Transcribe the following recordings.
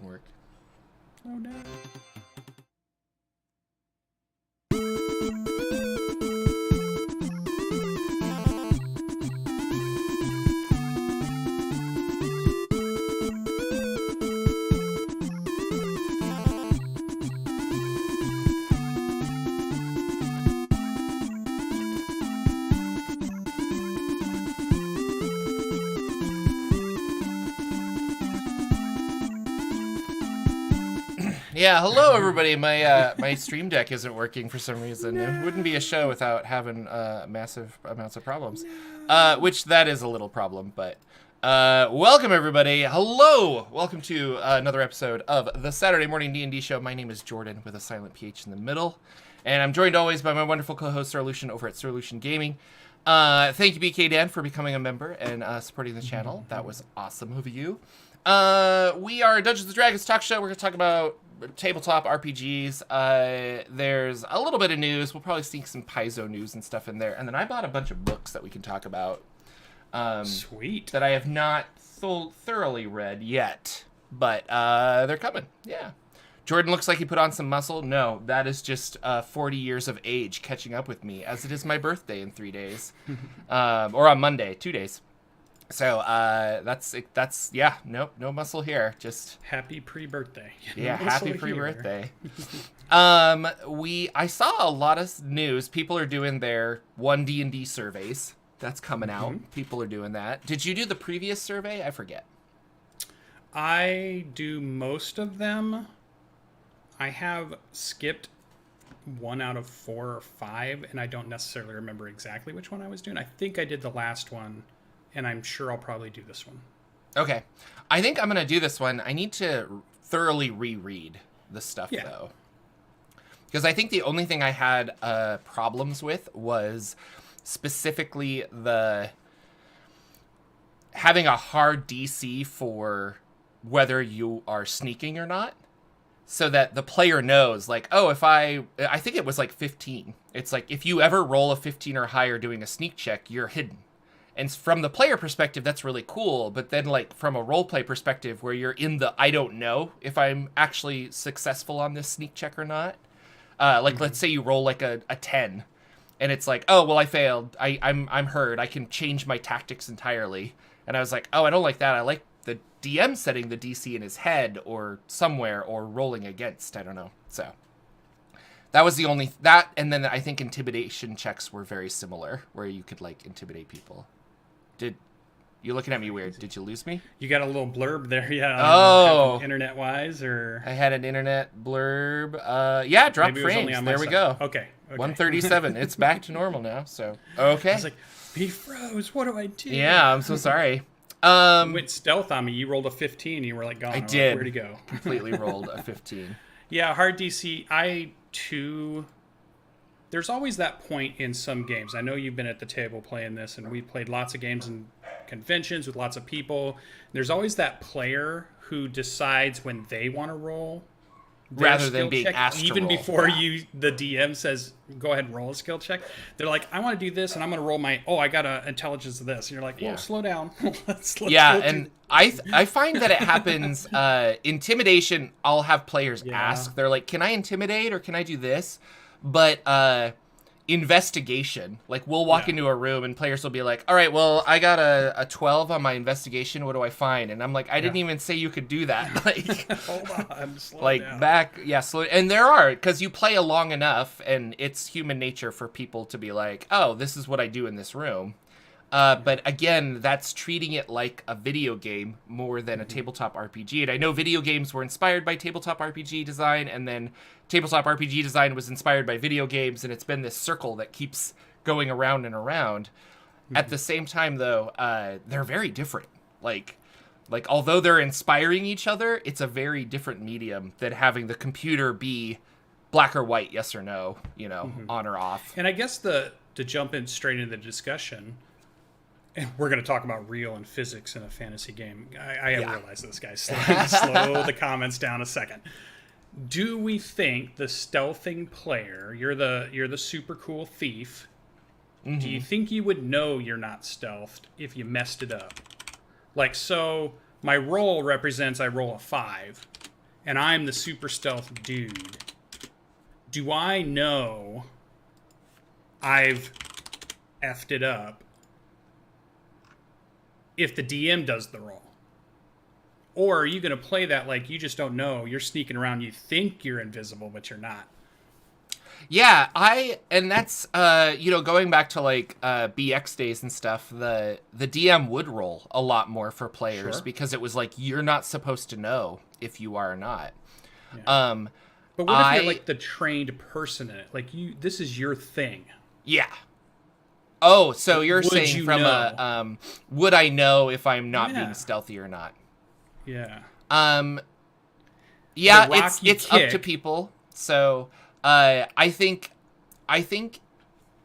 didn't work. Oh no. Yeah, hello everybody. My Stream Deck isn't working for some reason. No. It wouldn't be a show without having massive amounts of problems. Which that is a little problem, but welcome everybody. Hello. Welcome to another episode of the Saturday Morning D&D Show. My name is Jordan with a silent PH in the middle, and I'm joined always by my wonderful co-host Sirlution over at Sirlution Gaming. Thank you BK Dan for becoming a member and supporting the channel. That was awesome of you. We are a Dungeons & Dragons talk show. We're going to talk about tabletop RPGs. There's a little bit of news. We'll probably sneak some Paizo news and stuff in there. And then I bought a bunch of books that we can talk about. Sweet. That I have not thoroughly read yet. But they're coming. Yeah. Jordan looks like he put on some muscle. No, that is just 40 years of age catching up with me, as it is my birthday in 3 days. Or on Monday, 2 days. So that's yeah, no muscle here. Just happy pre-birthday. Yeah, happy pre-birthday. I saw a lot of news. People are doing their One D&D surveys. That's coming out. People are doing that. Did you do the previous survey? I forget. I do most of them. I have skipped 1 out of 4 or 5, and I don't necessarily remember exactly which one I was doing. I think I did the last one. And I'm sure I'll probably do this one. Okay. I think I'm going to do this one. I need to thoroughly reread the stuff, though. Because I think the only thing I had problems with was specifically having a hard DC for whether you are sneaking or not. So that the player knows, like, oh, I think it was like 15. It's like, if you ever roll a 15 or higher doing a sneak check, you're hidden. And from the player perspective, that's really cool. But then, like, from a roleplay perspective, where you're in the I don't know if I'm actually successful on this sneak check or not. Let's say you roll like a 10, and it's like, oh, well, I failed. I'm hurt. I can change my tactics entirely. And I was like, oh, I don't like that. I like the DM setting the DC in his head or somewhere, or rolling against. I don't know. So that was the only and then I think intimidation checks were very similar, where you could like intimidate people. You're looking at me weird. Did you lose me? You got a little blurb there, yeah. Oh, internet-wise, or I had an internet blurb. Yeah, drop frames. There we go. Okay. 137. It's back to normal now. So okay. I was like, he froze. What do I do? Yeah, I'm so sorry. You went stealth on me. You rolled a 15. You were like, gone. I did. Like, where'd he go? Completely rolled a 15. Yeah, hard DC. I too. There's always that point in some games. I know you've been at the table playing this, and we've played lots of games and conventions with lots of people. There's always that player who decides when they want to roll, rather than being asked to roll. Even before the DM says, go ahead and roll a skill check. They're like, I want to do this, and I'm going to roll I got an intelligence of this. And you're like, whoa, slow down. let's and I find that it happens, intimidation, I'll have players ask. They're like, can I intimidate or can I do this? But investigation, like we'll walk into a room and players will be like, all right, well, I got a 12 on my investigation. What do I find? And I'm like, I didn't even say you could do that. Like, hold on, slow like down. Slow. And there are, because you play long enough, and it's human nature for people to be like, oh, this is what I do in this room. But again, that's treating it like a video game more than a tabletop RPG. And I know video games were inspired by tabletop RPG design, and then tabletop RPG design was inspired by video games, and it's been this circle that keeps going around and around. At the same time, though, they're very different. Like although they're inspiring each other, it's a very different medium than having the computer be black or white, yes or no, on or off. And I guess to jump in straight into the discussion, and we're going to talk about real and physics in a fantasy game. I realize this, guys. Slow the comments down a second. Do we think the stealthing player, you're the super cool thief, do you think you would know you're not stealthed if you messed it up? Like, so my roll represents I roll a 5. and I'm the super stealth dude, do I know I've effed it up if the DM does the roll? Or are you going to play that like you just don't know? You're sneaking around. You think you're invisible, but you're not. Yeah, and that's going back to like BX days and stuff. The DM would roll a lot more for players because it was like you're not supposed to know if you are or not. Yeah. But what if you're like the trained person in it? Like this is your thing. Yeah. Oh, so you're Would saying you from know? a would I know if I'm not being stealthy or not? Yeah. Yeah, it's up to people. So, I think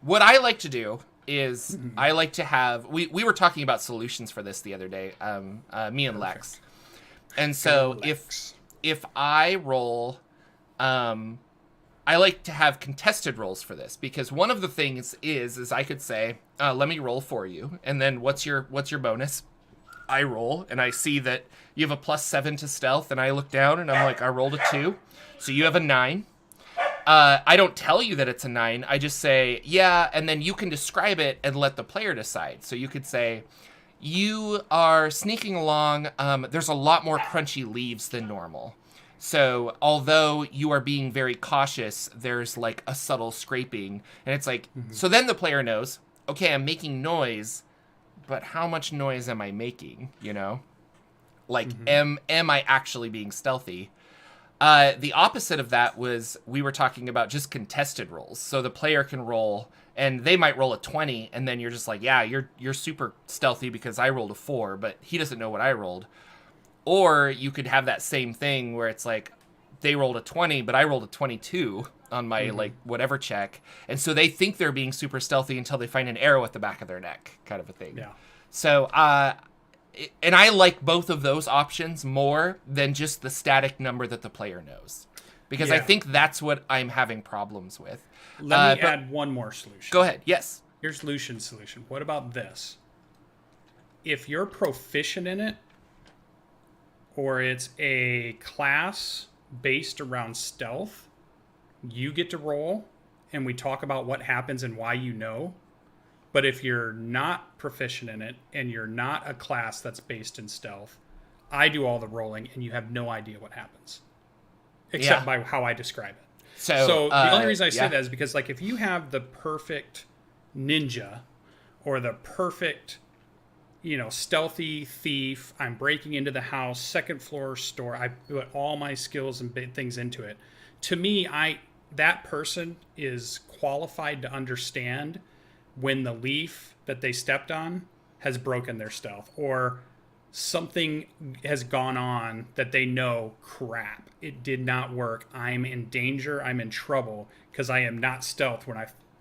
what I like to do is I like to have we were talking about solutions for this the other day, me and Lex. And so if I roll, I like to have contested rolls for this, because one of the things is I could say, let me roll for you, and then what's your bonus? I roll, and I see that you have a +7 to stealth, and I look down, and I'm like, I rolled a 2, so you have a 9. I don't tell you that it's a 9. I just say, yeah, and then you can describe it and let the player decide. So you could say, you are sneaking along. There's a lot more crunchy leaves than normal. So although you are being very cautious, there's like a subtle scraping. And it's like, so then the player knows, okay, I'm making noise, but how much noise am I making, you know? Like, am I actually being stealthy? The opposite of that was we were talking about just contested rolls. So the player can roll, and they might roll a 20, and then you're just like, yeah, you're super stealthy because I rolled a 4, but he doesn't know what I rolled. Or you could have that same thing where it's like they rolled a 20, but I rolled a 22 on my like whatever check, and so they think they're being super stealthy until they find an arrow at the back of their neck, kind of a thing. Yeah. So and I like both of those options more than just the static number that the player knows, because I think that's what I'm having problems with. Let me add one more solution. Go ahead. Yes. Here's Lucian's solution. What about this? If you're proficient in it, or it's a class based around stealth, you get to roll, and we talk about what happens and why you know. But if you're not proficient in it, and you're not a class that's based in stealth, I do all the rolling, and you have no idea what happens. Except by how I describe it. So the only reason I say that is because, like, if you have the perfect ninja, or the perfect, stealthy thief, I'm breaking into the house, second floor store, I put all my skills and things into it. To me, that person is qualified to understand when the leaf that they stepped on has broken their stealth, or something has gone on that they know, crap, it did not work. I'm in danger. I'm in trouble because I am not stealth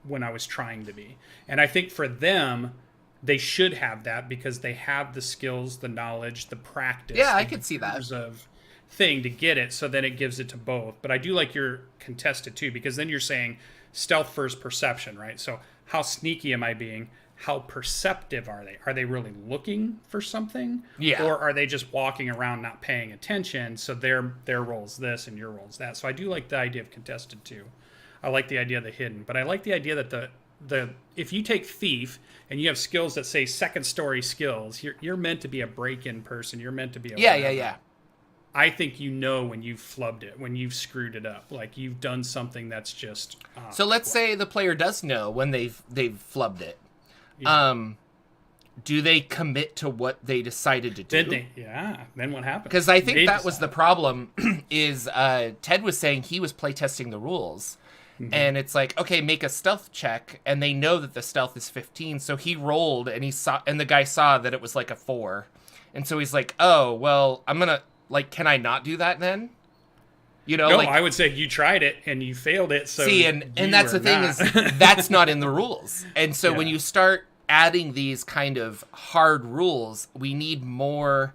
when I was trying to be. And I think for them, they should have that because they have the skills, the knowledge, the practice. Yeah, I could see that. Of thing to get it, so then it gives it to both. But I do like your contested too, because then you're saying stealth first perception, right? So how sneaky am I being? How perceptive are they? Are they really looking for something? Yeah. Or are they just walking around not paying attention? So their role's this and your role's that. So I do like the idea of contested too. I like the idea of the hidden, but I like the idea that the if you take thief and you have skills that say second story skills, you're meant to be a break-in person. You're meant to be a yeah. I think when you've flubbed it, when you've screwed it up, like you've done something that's just. So let's say the player does know when they've flubbed it. Yeah. Do they commit to what they decided to do? Then what happens? Because I think that was the problem. Is Ted was saying he was playtesting the rules, and it's like, okay, make a stealth check, and they know that the stealth is 15, so he rolled, and the guy saw that it was like a 4, and so he's like, oh well, I'm gonna. Like, can I not do that then? No, I would say you tried it and you failed it. So see, and that's the thing is that's not in the rules. And so when you start adding these kind of hard rules, we need more.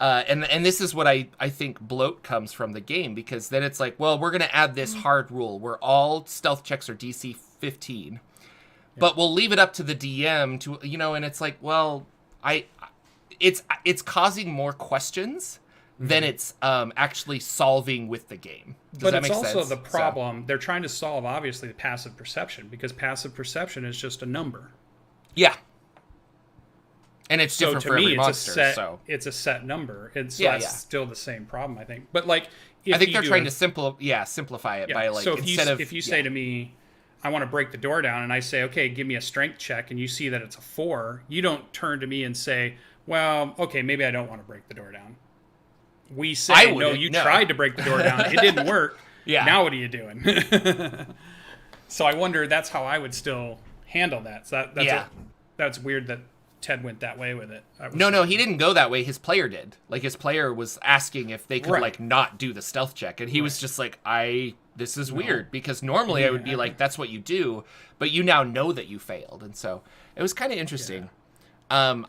And this is what I think bloat comes from the game, because then it's like, well, we're going to add this hard rule where all stealth checks are DC 15, but we'll leave it up to the DM to, and it's like, well, it's causing more questions then it's actually solving with the game. Does but that it's make also sense? the problem. They're trying to solve, obviously, the passive perception, because passive perception is just a number. Yeah. And it's So different to for me, every it's monster. a set. So It's a set number, and so Yeah, that's yeah. still the same problem, I think. But like, if I think you they're do trying a- to simplify it by like so instead of if you say to me, I want to break the door down, and I say, okay, give me a strength check, and you see that it's a 4, you don't turn to me and say, well, okay, maybe I don't want to break the door down. We I say, no, wouldn't, you no. tried to break the door down, it didn't work. Yeah. Now what are you doing? So I wonder, that's how I would still handle that. So that's weird that Ted went that way with it. No, he didn't go that way. His player did. Like his player was asking if they could Right. like not do the stealth check, and he was just like, this is weird, because normally I would be like, that's what you do, but you now know that you failed, and so it was kind of interesting. and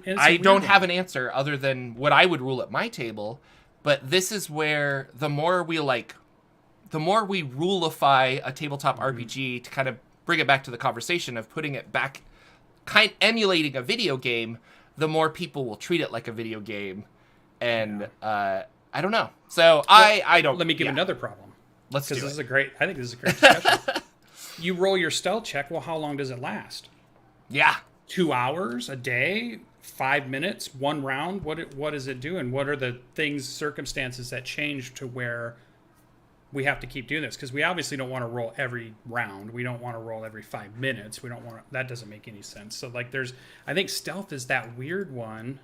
it's a I weird don't one. have an answer other than what I would rule at my table, but this is where the more we rulify a tabletop RPG to kind of bring it back to the conversation of putting it back, emulating a video game, the more people will treat it like a video game, and I don't know. So I don't. Let me give another problem. Let's do Because it. I think this is a great discussion. You roll your stealth check. Well, how long does it last? Yeah. 2 hours, a day, 5 minutes, 1 round? What is it doing? What are the circumstances that change to where we have to keep doing this? Because we obviously don't want to roll every round. We don't want to roll every 5 minutes. We don't want to, that doesn't make any sense. So like I think stealth is that weird one.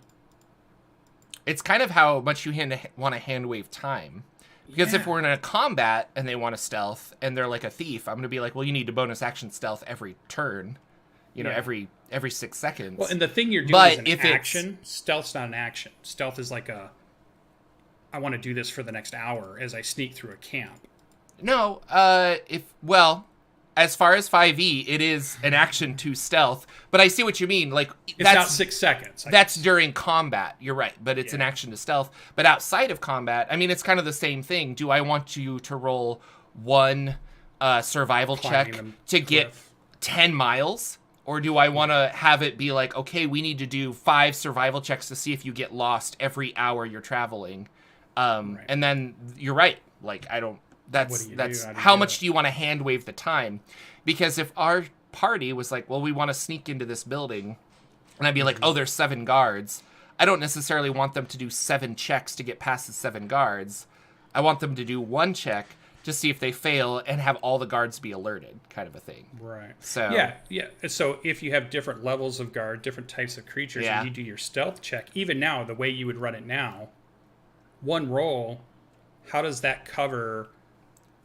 It's kind of how much you want to hand wave time. Because if Yeah. we're in a combat and they want to stealth and they're like a thief, I'm going to be like, well, you need to bonus action stealth every turn, every 6 seconds. Well, and the thing you're doing But is an if it's- action. Stealth's not an action. Stealth is like I want to do this for the next hour as I sneak through a camp. No, as far as 5e, it is an action to stealth, but I see what you mean. Like It's not 6 seconds. That's during combat. You're right, but it's an action to stealth. But outside of combat, I mean, it's kind of the same thing. Do I want you to roll one survival Climbing check the to get cliff. 10 miles? Or do I want to have it be like, okay, we need to do 5 survival checks to see if you get lost every hour you're traveling? And then you're right. Like, I don't, that's how much do you want to hand wave the time? Because if our party was like, well, we want to sneak into this building, and I'd be like, oh, there's 7 guards. I don't necessarily want them to do 7 checks to get past the 7 guards. I want them to do 1 check to see if they fail and have all the guards be alerted, kind of a thing. Right. So Yeah. So if you have different levels of guard, different types of creatures, and you do your stealth check, even now, the way you would run it now, 1 roll, how does that cover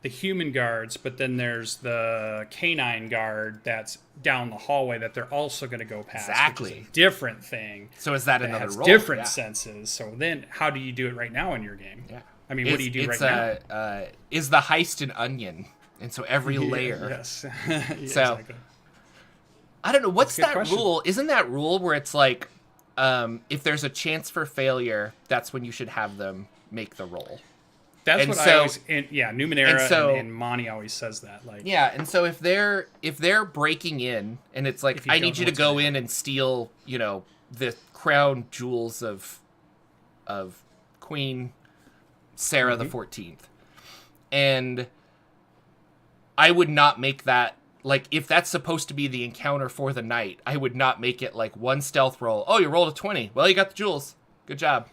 the human guards, but then there's the canine guard that's down the hallway that they're also going to go past. Exactly. Which is a different thing. So is that That another has roll? different Yeah. senses. So then how do you do it right now in your game? Yeah. I mean, what do you do right now? Is the heist an onion? And so every layer. Yes. Exactly. I don't know. What's that question. rule? Isn't that rule where it's like, if there's a chance for failure, that's when you should have them make the roll? That's And what so- I always. Numenera and so- and Monty always says that. Like, Yeah, and so if they're breaking in, and it's like, If you I don't need know you to what's go gonna in and steal, the crown jewels of Queen Sarah the 14th, and I would not make that, like, if that's supposed to be the encounter for the night, I would not make it like 1 stealth roll. Oh, you rolled a 20. Well, you got the jewels. Good job.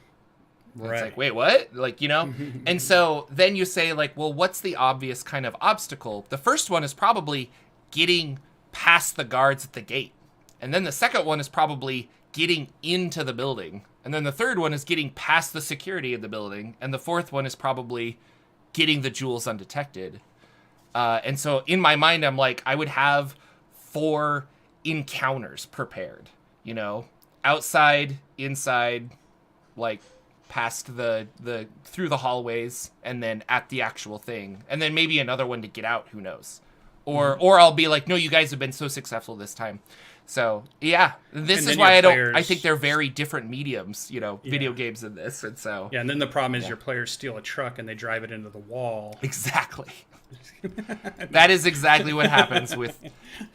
right. It's like, wait, what? Like, And so then you say, like, well, what's the obvious kind of obstacle? The first one is probably getting past the guards at the gate. And then the second one is probably getting into the building. And then the third one is getting past the security of the building. And the fourth one is probably getting the jewels undetected. And so in my mind, I'm like, I would have 4 encounters prepared, outside, inside, like, past the through the hallways, and then at the actual thing, and then maybe another one to get out, who knows, or I'll be like, no, you guys have been so successful this time. So yeah, this And is then why your I think players- they're very different mediums, video games in this. And so Yeah, and then the problem is your players steal a truck and they drive it into the wall. exactly. That is exactly what happens with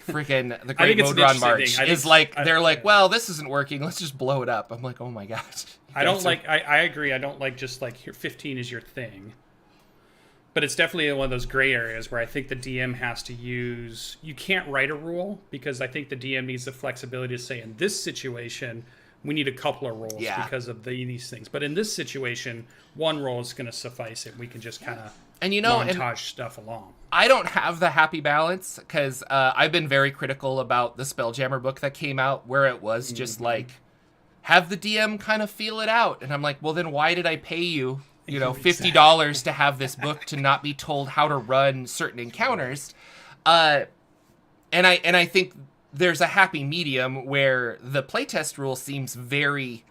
freaking the Great think it's an Modron interesting March. thing. Is like, they're like, well, this isn't working. Let's just blow it up. I'm like, oh my gosh. I don't like. I agree. I don't like just like here 15 is your thing. But it's definitely one of those gray areas where I think the DM has to use. You can't write a rule because I think the DM needs the flexibility to say in this situation we need a couple of roles because of these things. But in this situation, one role is going to suffice it. We can just kind of montage stuff along. I don't have the happy balance because I've been very critical about the Spelljammer book that came out where it was just like have the DM kind of feel it out. And I'm like, well, then why did I pay you? $50 to have this book to not be told how to run certain encounters. And I think there's a happy medium where the playtest rule seems very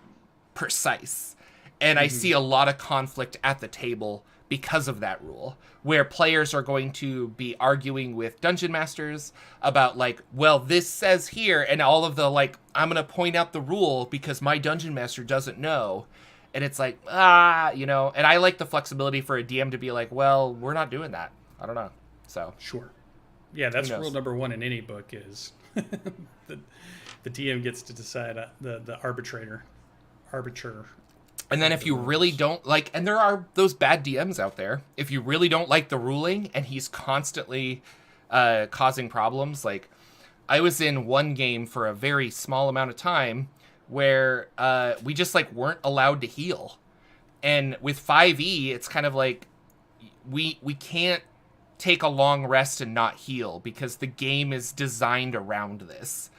precise. And I see a lot of conflict at the table because of that rule, where players are going to be arguing with dungeon masters about like, well, this says here, and all of the like, I'm going to point out the rule because my dungeon master doesn't know. And it's like, and I like the flexibility for a DM to be like, well, we're not doing that. I don't know. So sure. Yeah, that's rule number 1 in any book is the DM gets to decide the arbiter. And then if you really don't like, and there are those bad DMs out there, if you really don't like the ruling and he's constantly causing problems, like I was in one game for a very small amount of time where we just like weren't allowed to heal. And with 5e, it's kind of like we can't take a long rest and not heal because the game is designed around this.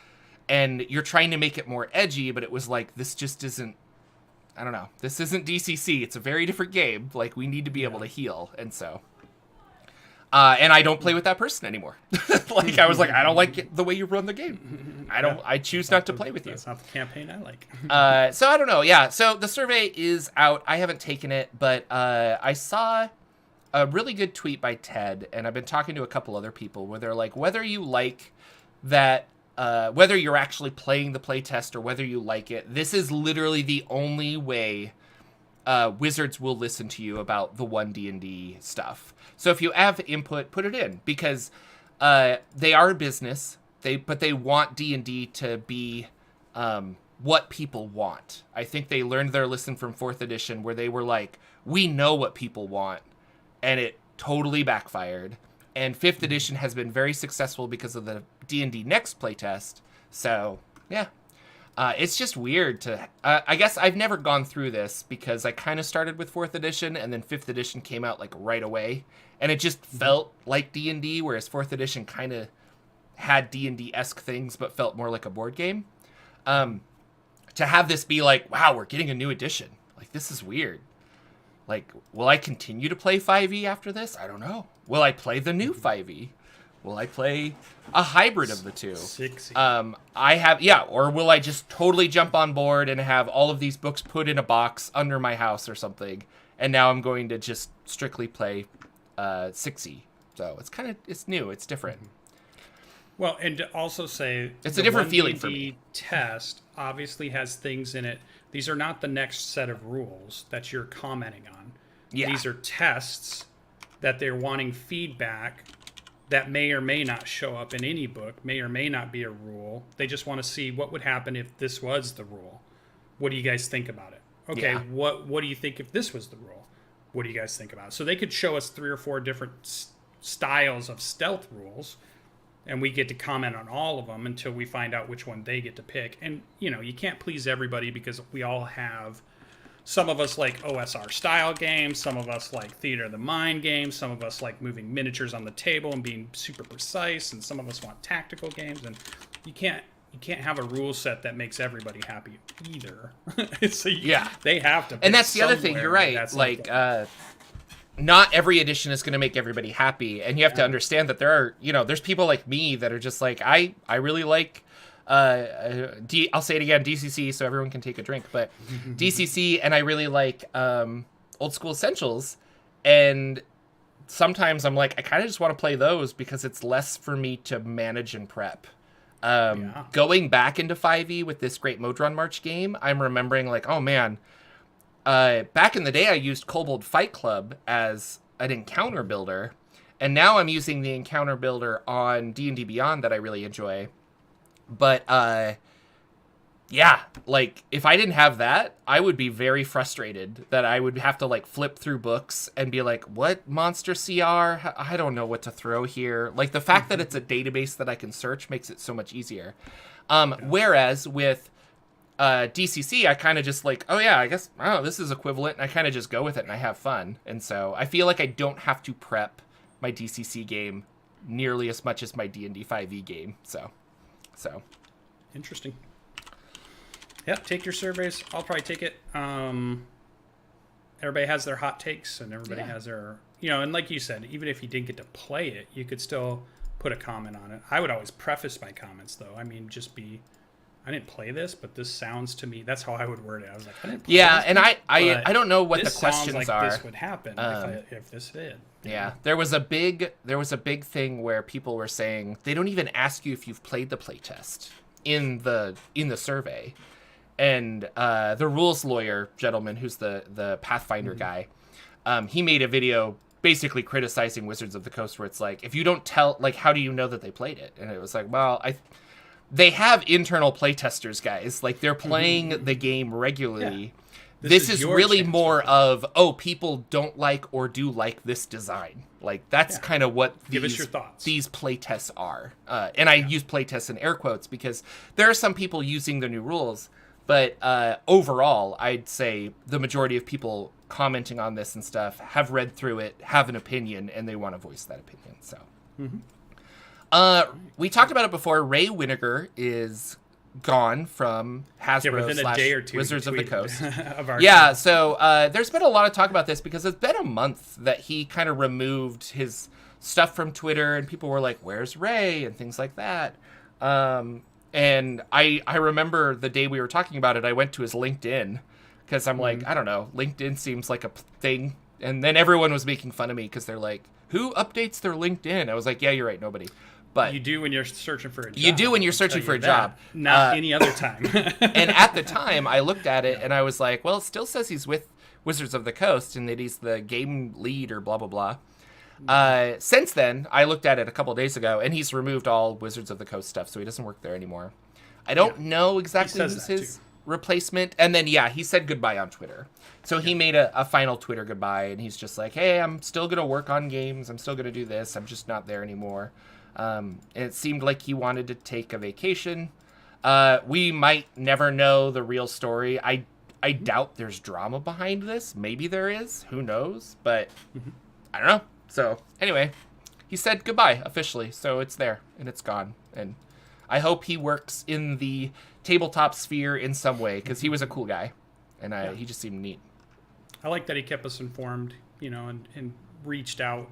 And you're trying to make it more edgy, but it was like, this just isn't, I don't know. This isn't DCC. It's a very different game. Like, we need to be able to heal. And so... and I don't play with that person anymore. Like, I was like, I don't like the way you run the game. I choose not to play with you. That's not the campaign I like. So I don't know. Yeah. So the survey is out. I haven't taken it, but I saw a really good tweet by Ted, and I've been talking to a couple other people where they're like, whether you like that, whether you're actually playing the playtest or whether you like it, this is literally the only way Wizards will listen to you about the One D&D stuff. So if you have input, put it in, because they are a business, but they want D&D to be what people want. I think they learned their lesson from 4th edition where they were like, we know what people want, and it totally backfired. And 5th edition has been very successful because of the D&D Next playtest. So, yeah. It's just weird to... I guess I've never gone through this because I kind of started with 4th edition and then 5th edition came out like right away. And it just felt like D&D, whereas 4th edition kind of had D&D-esque things but felt more like a board game. To have this be like, wow, we're getting a new edition. Like, this is weird. Like, will I continue to play 5e after this? I don't know. Will I play the new 5e? Will I play a hybrid of the two? 6e. Or will I just totally jump on board and have all of these books put in a box under my house or something? And now I'm going to just strictly play 6e. So it's new, it's different. Well, and to also say it's a different feeling for me. Test obviously has things in it. These are not the next set of rules that you're commenting on. Yeah. These are tests that they're wanting feedback that may or may not show up in any book, may or may not be a rule. They just want to see what would happen if this was the rule. What do you guys think about it? Okay, what do you think if this was the rule? What do you guys think about it? So they could show us 3 or 4 different styles of stealth rules, and we get to comment on all of them until we find out which one they get to pick. And, you can't please everybody because we all have... Some of us like OSR style games, some of us like theater of the mind games, some of us like moving miniatures on the table and being super precise, and some of us want tactical games, and you can't have a rule set that makes everybody happy either. So they have to pick. And that's the other thing, you're right. Like not every edition is going to make everybody happy, and you have to understand that there are, there's people like me that are just like, I really like I'll say it again, DCC, so everyone can take a drink, but DCC, and I really like Old School Essentials, and sometimes I'm like, I kind of just want to play those because it's less for me to manage and prep. Going back into 5e with this Great Modron March game, I'm remembering like, oh man, back in the day I used Kobold Fight Club as an encounter builder, and now I'm using the encounter builder on D&D Beyond that I really enjoy. But Yeah, like if I didn't have that, I would be very frustrated that I would have to like flip through books and be like, what monster CR? I don't know what to throw here. Like the fact that it's a database that I can search makes it so much easier. Whereas with DCC, I kind of just like, oh yeah, I guess, oh, this is equivalent. And I kind of just go with it and I have fun. And so I feel like I don't have to prep my DCC game nearly as much as my D&D 5e game. So. Interesting. Yeah, take your surveys. I'll probably take it. Everybody has their hot takes, and everybody has their, and like you said, even if you didn't get to play it, you could still put a comment on it. I would always preface my comments, though. I mean, I didn't play this, but this sounds to me, that's how I would word it. I was like, I didn't play this, and I don't know what the questions like are. This would happen if this did. Yeah, there was a big thing where people were saying they don't even ask you if you've played the playtest in the survey. And the rules lawyer gentleman, who's the Pathfinder guy, he made a video basically criticizing Wizards of the Coast, where it's like, if you don't tell, like, how do you know that they played it? And it was like, well, they have internal playtesters, guys. Like, they're playing the game regularly. Yeah. This is really more of, people don't like or do like this design. Like, that's kind of what Give us your thoughts. These playtests are. And I use playtests in air quotes because there are some people using the new rules. But overall, I'd say the majority of people commenting on this and stuff have read through it, have an opinion, and they want to voice that opinion. So, we talked about it before. Ray Winnegar is gone from Hasbro within a day or two, Wizards of the Coast. So there's been a lot of talk about this because it's been a month that he kind of removed his stuff from Twitter, and people were like, "Where's Ray?" and things like that. And I remember the day we were talking about it, I went to his LinkedIn because I'm like, I don't know, LinkedIn seems like a thing. And then everyone was making fun of me because they're like, who updates their LinkedIn? I was like, yeah, you're right, nobody. But you do when you're searching for a job. You do when you're searching for a job. Not any other time. And at the time, I looked at it and I was like, well, it still says he's with Wizards of the Coast and that he's the game lead or blah, blah, blah. Since then, I looked at it a couple days ago, and he's removed all Wizards of the Coast stuff, so he doesn't work there anymore. I don't know exactly who's his replacement. And then, he said goodbye on Twitter. So he made a final Twitter goodbye, and he's just like, hey, I'm still going to work on games. I'm still going to do this. I'm just not there anymore. And it seemed like he wanted to take a vacation. We might never know the real story. I doubt there's drama behind this. Maybe there is. Who knows? But I don't know. So, anyway, he said goodbye officially, so it's there, and it's gone. And I hope he works in the tabletop sphere in some way, because he was a cool guy, and he just seemed neat. I like that he kept us informed, and reached out,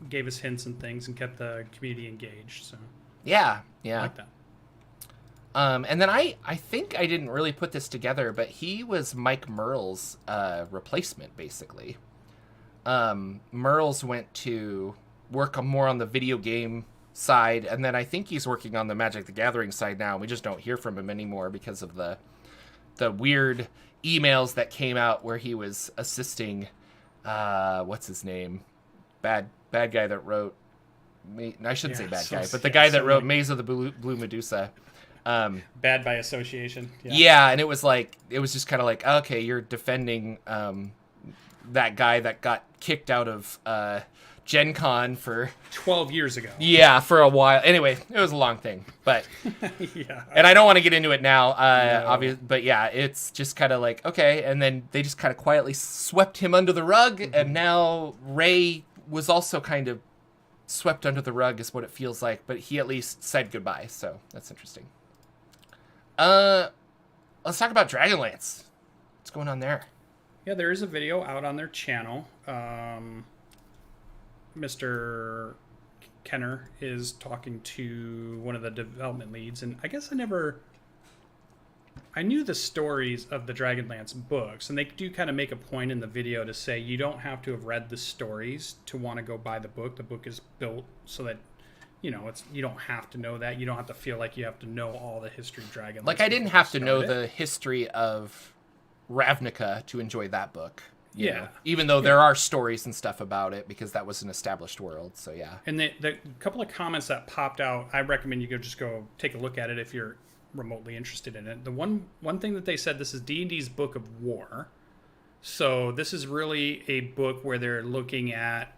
gave us hints and things, and kept the community engaged. So yeah. I like that. And then I think I didn't really put this together, but he was Mike Merle's replacement, basically. Merles went to work more on the video game side, and then I think he's working on the Magic the Gathering side now. We just don't hear from him anymore because of the weird emails that came out where he was assisting what's his name? Bad guy that wrote I shouldn't say bad guy, but the guy that wrote Maze of the Blue Medusa. Bad by association. Yeah, and it was just kind of like, okay, you're defending that guy that got kicked out of Gen Con for 12 years ago. Yeah, for a while. Anyway, it was a long thing, but and I don't want to get into it now, obviously, but yeah, it's just kind of like, okay, and then they just kind of quietly swept him under the rug, and now Ray was also kind of swept under the rug is what it feels like, but he at least said goodbye, so that's interesting. Let's talk about Dragonlance. What's going on there? Yeah, there is a video out on their channel. Mr. Kenner is talking to one of the development leads, and I guess I knew the stories of the Dragonlance books, and they do kind of make a point in the video to say you don't have to have read the stories to want to go buy the book. The book is built so that you don't have to know that. You don't have to feel like you have to know all the history of Dragonlance. Like, I didn't have to know the history of Ravnica to enjoy that book. You know? Even though there are stories and stuff about it, because that was an established world. So yeah. And the couple of comments that popped out, I recommend you go take a look at it if you're remotely interested in it. The one thing that they said, this is D&D's Book of War. So this is really a book where they're looking at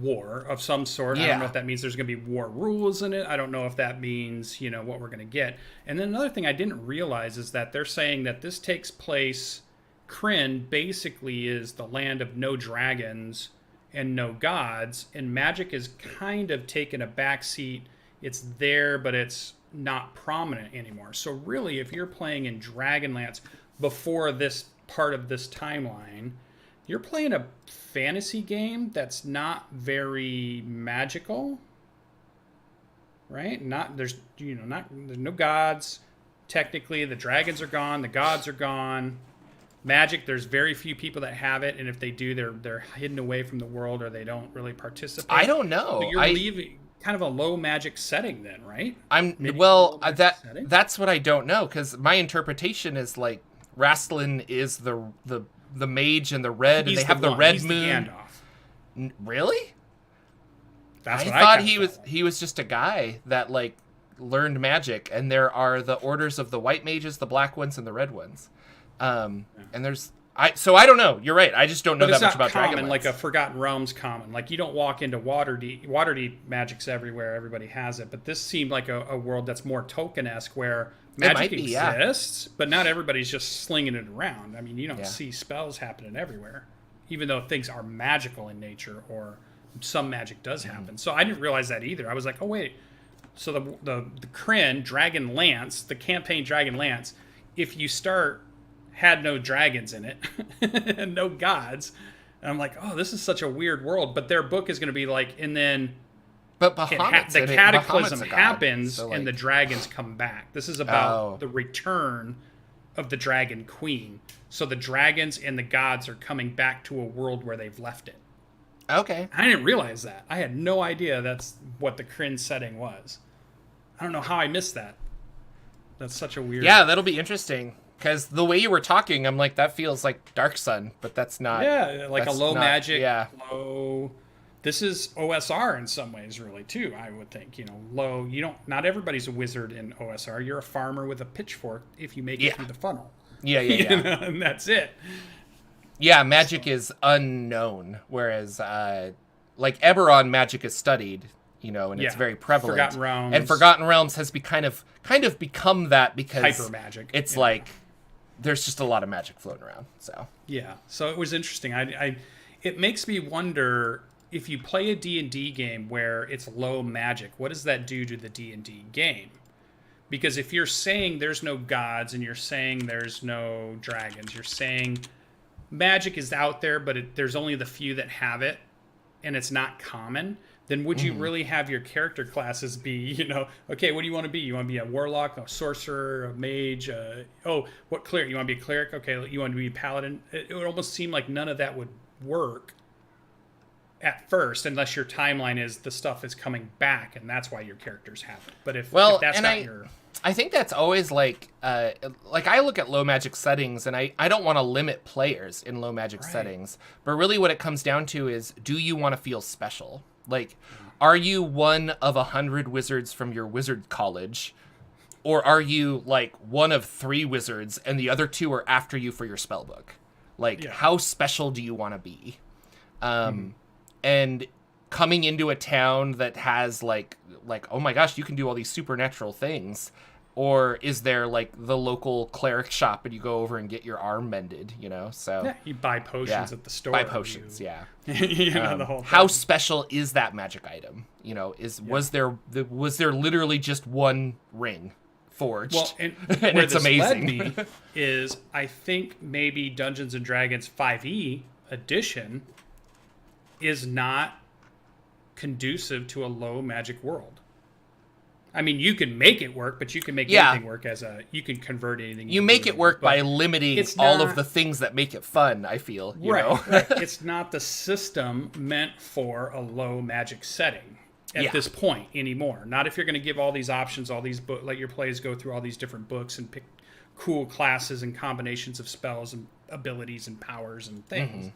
war of some sort. I don't know if that means there's going to be war rules in it. I don't know if that means, what we're going to get. And then another thing I didn't realize is that they're saying that this takes place, Krynn basically is the land of no dragons and no gods, and magic is kind of taken a backseat. It's there, but it's not prominent anymore. So really, if you're playing in Dragonlance before this part of this timeline, you're playing a fantasy game that's not very magical, right? There's no gods. Technically, the dragons are gone, the gods are gone. Magic, there's very few people that have it, and if they do, they're hidden away from the world, or they don't really participate. I don't know. But you're leaving kind of a low magic setting, then, right? That's what I don't know, because my interpretation is like Rastlin is the mage in the red, and they have the red moon. Really? That's what I thought he was just a guy that like learned magic, and there are the orders of the white mages, the black ones, and the red ones. And there's I don't know. You're right. I just don't know that much about Dragonlance. Like a Forgotten Realms common. Like you don't walk into Waterdeep magic's everywhere. Everybody has it. But this seemed like a world that's more token-esque where magic exists, but not everybody's just slinging it around. I mean, you don't see spells happening everywhere, even though things are magical in nature, or some magic does happen. So I didn't realize that either. I was like, oh wait. So the Krynn Dragonlance, the campaign Dragonlance, if you had no dragons in it and no gods, and I'm like, oh, this is such a weird world. But their book is going to be like, and then but the cataclysm happens, so and the dragons come back. This is about the return of the dragon queen. So the dragons and the gods are coming back to a world where they've left it. Okay. I didn't realize that. I had no idea that's what the Krynn setting was. I don't know how I missed that. That's such a weird... Yeah, that'll be interesting. Because the way you were talking, I'm like, that feels like Dark Sun, but that's not... Yeah, like a low magic, low... This is OSR in some ways, really, too, I would think. Low... Not everybody's a wizard in OSR. You're a farmer with a pitchfork if you make it through the funnel. Yeah. And that's it. Yeah, magic is unknown, whereas, like, Eberron, magic is studied, and it's very prevalent. Forgotten Realms has kind of become that because... Hyper magic. It's like... There's just a lot of magic floating around, so... Yeah, so it was interesting. It makes me wonder, if you play a D&D game where it's low magic, what does that do to the D&D game? Because if you're saying there's no gods, and you're saying there's no dragons, you're saying magic is out there, but there's only the few that have it, and it's not common... then would you really have your character classes be, okay, what do you want to be? You want to be a warlock, a sorcerer, a mage? What cleric? You want to be a cleric? Okay, you want to be a paladin? It would almost seem like none of that would work at first, unless your timeline is the stuff is coming back, and that's why your characters have it. But if that's not your... I think that's always like I look at low magic settings, and I don't want to limit players in low magic settings, but really what it comes down to is, do you want to feel special? Like, are you one of 100 wizards from your wizard college? Or are you, like, one of 3 wizards and the other 2 are after you for your spell book? Like, how special do you want to be? And coming into a town that has, like, oh my gosh, you can do all these supernatural things. Or is there, like, the local cleric shop and you go over and get your arm mended, So... Yeah, you buy potions at the store. Buy potions, the whole thing. How special is that magic item? Was there literally just one ring forged? Well, and and where it's this amazing. led me is, I think maybe Dungeons & Dragons 5e edition is not conducive to a low magic world. I mean, you can make it work, but you can make anything work you can convert anything. You make it work by limiting all of the things that make it fun, I feel. Right. It's not the system meant for a low magic setting at this point anymore. Not if you're going to give all these options, all these let your players go through all these different books and pick cool classes and combinations of spells and abilities and powers and things.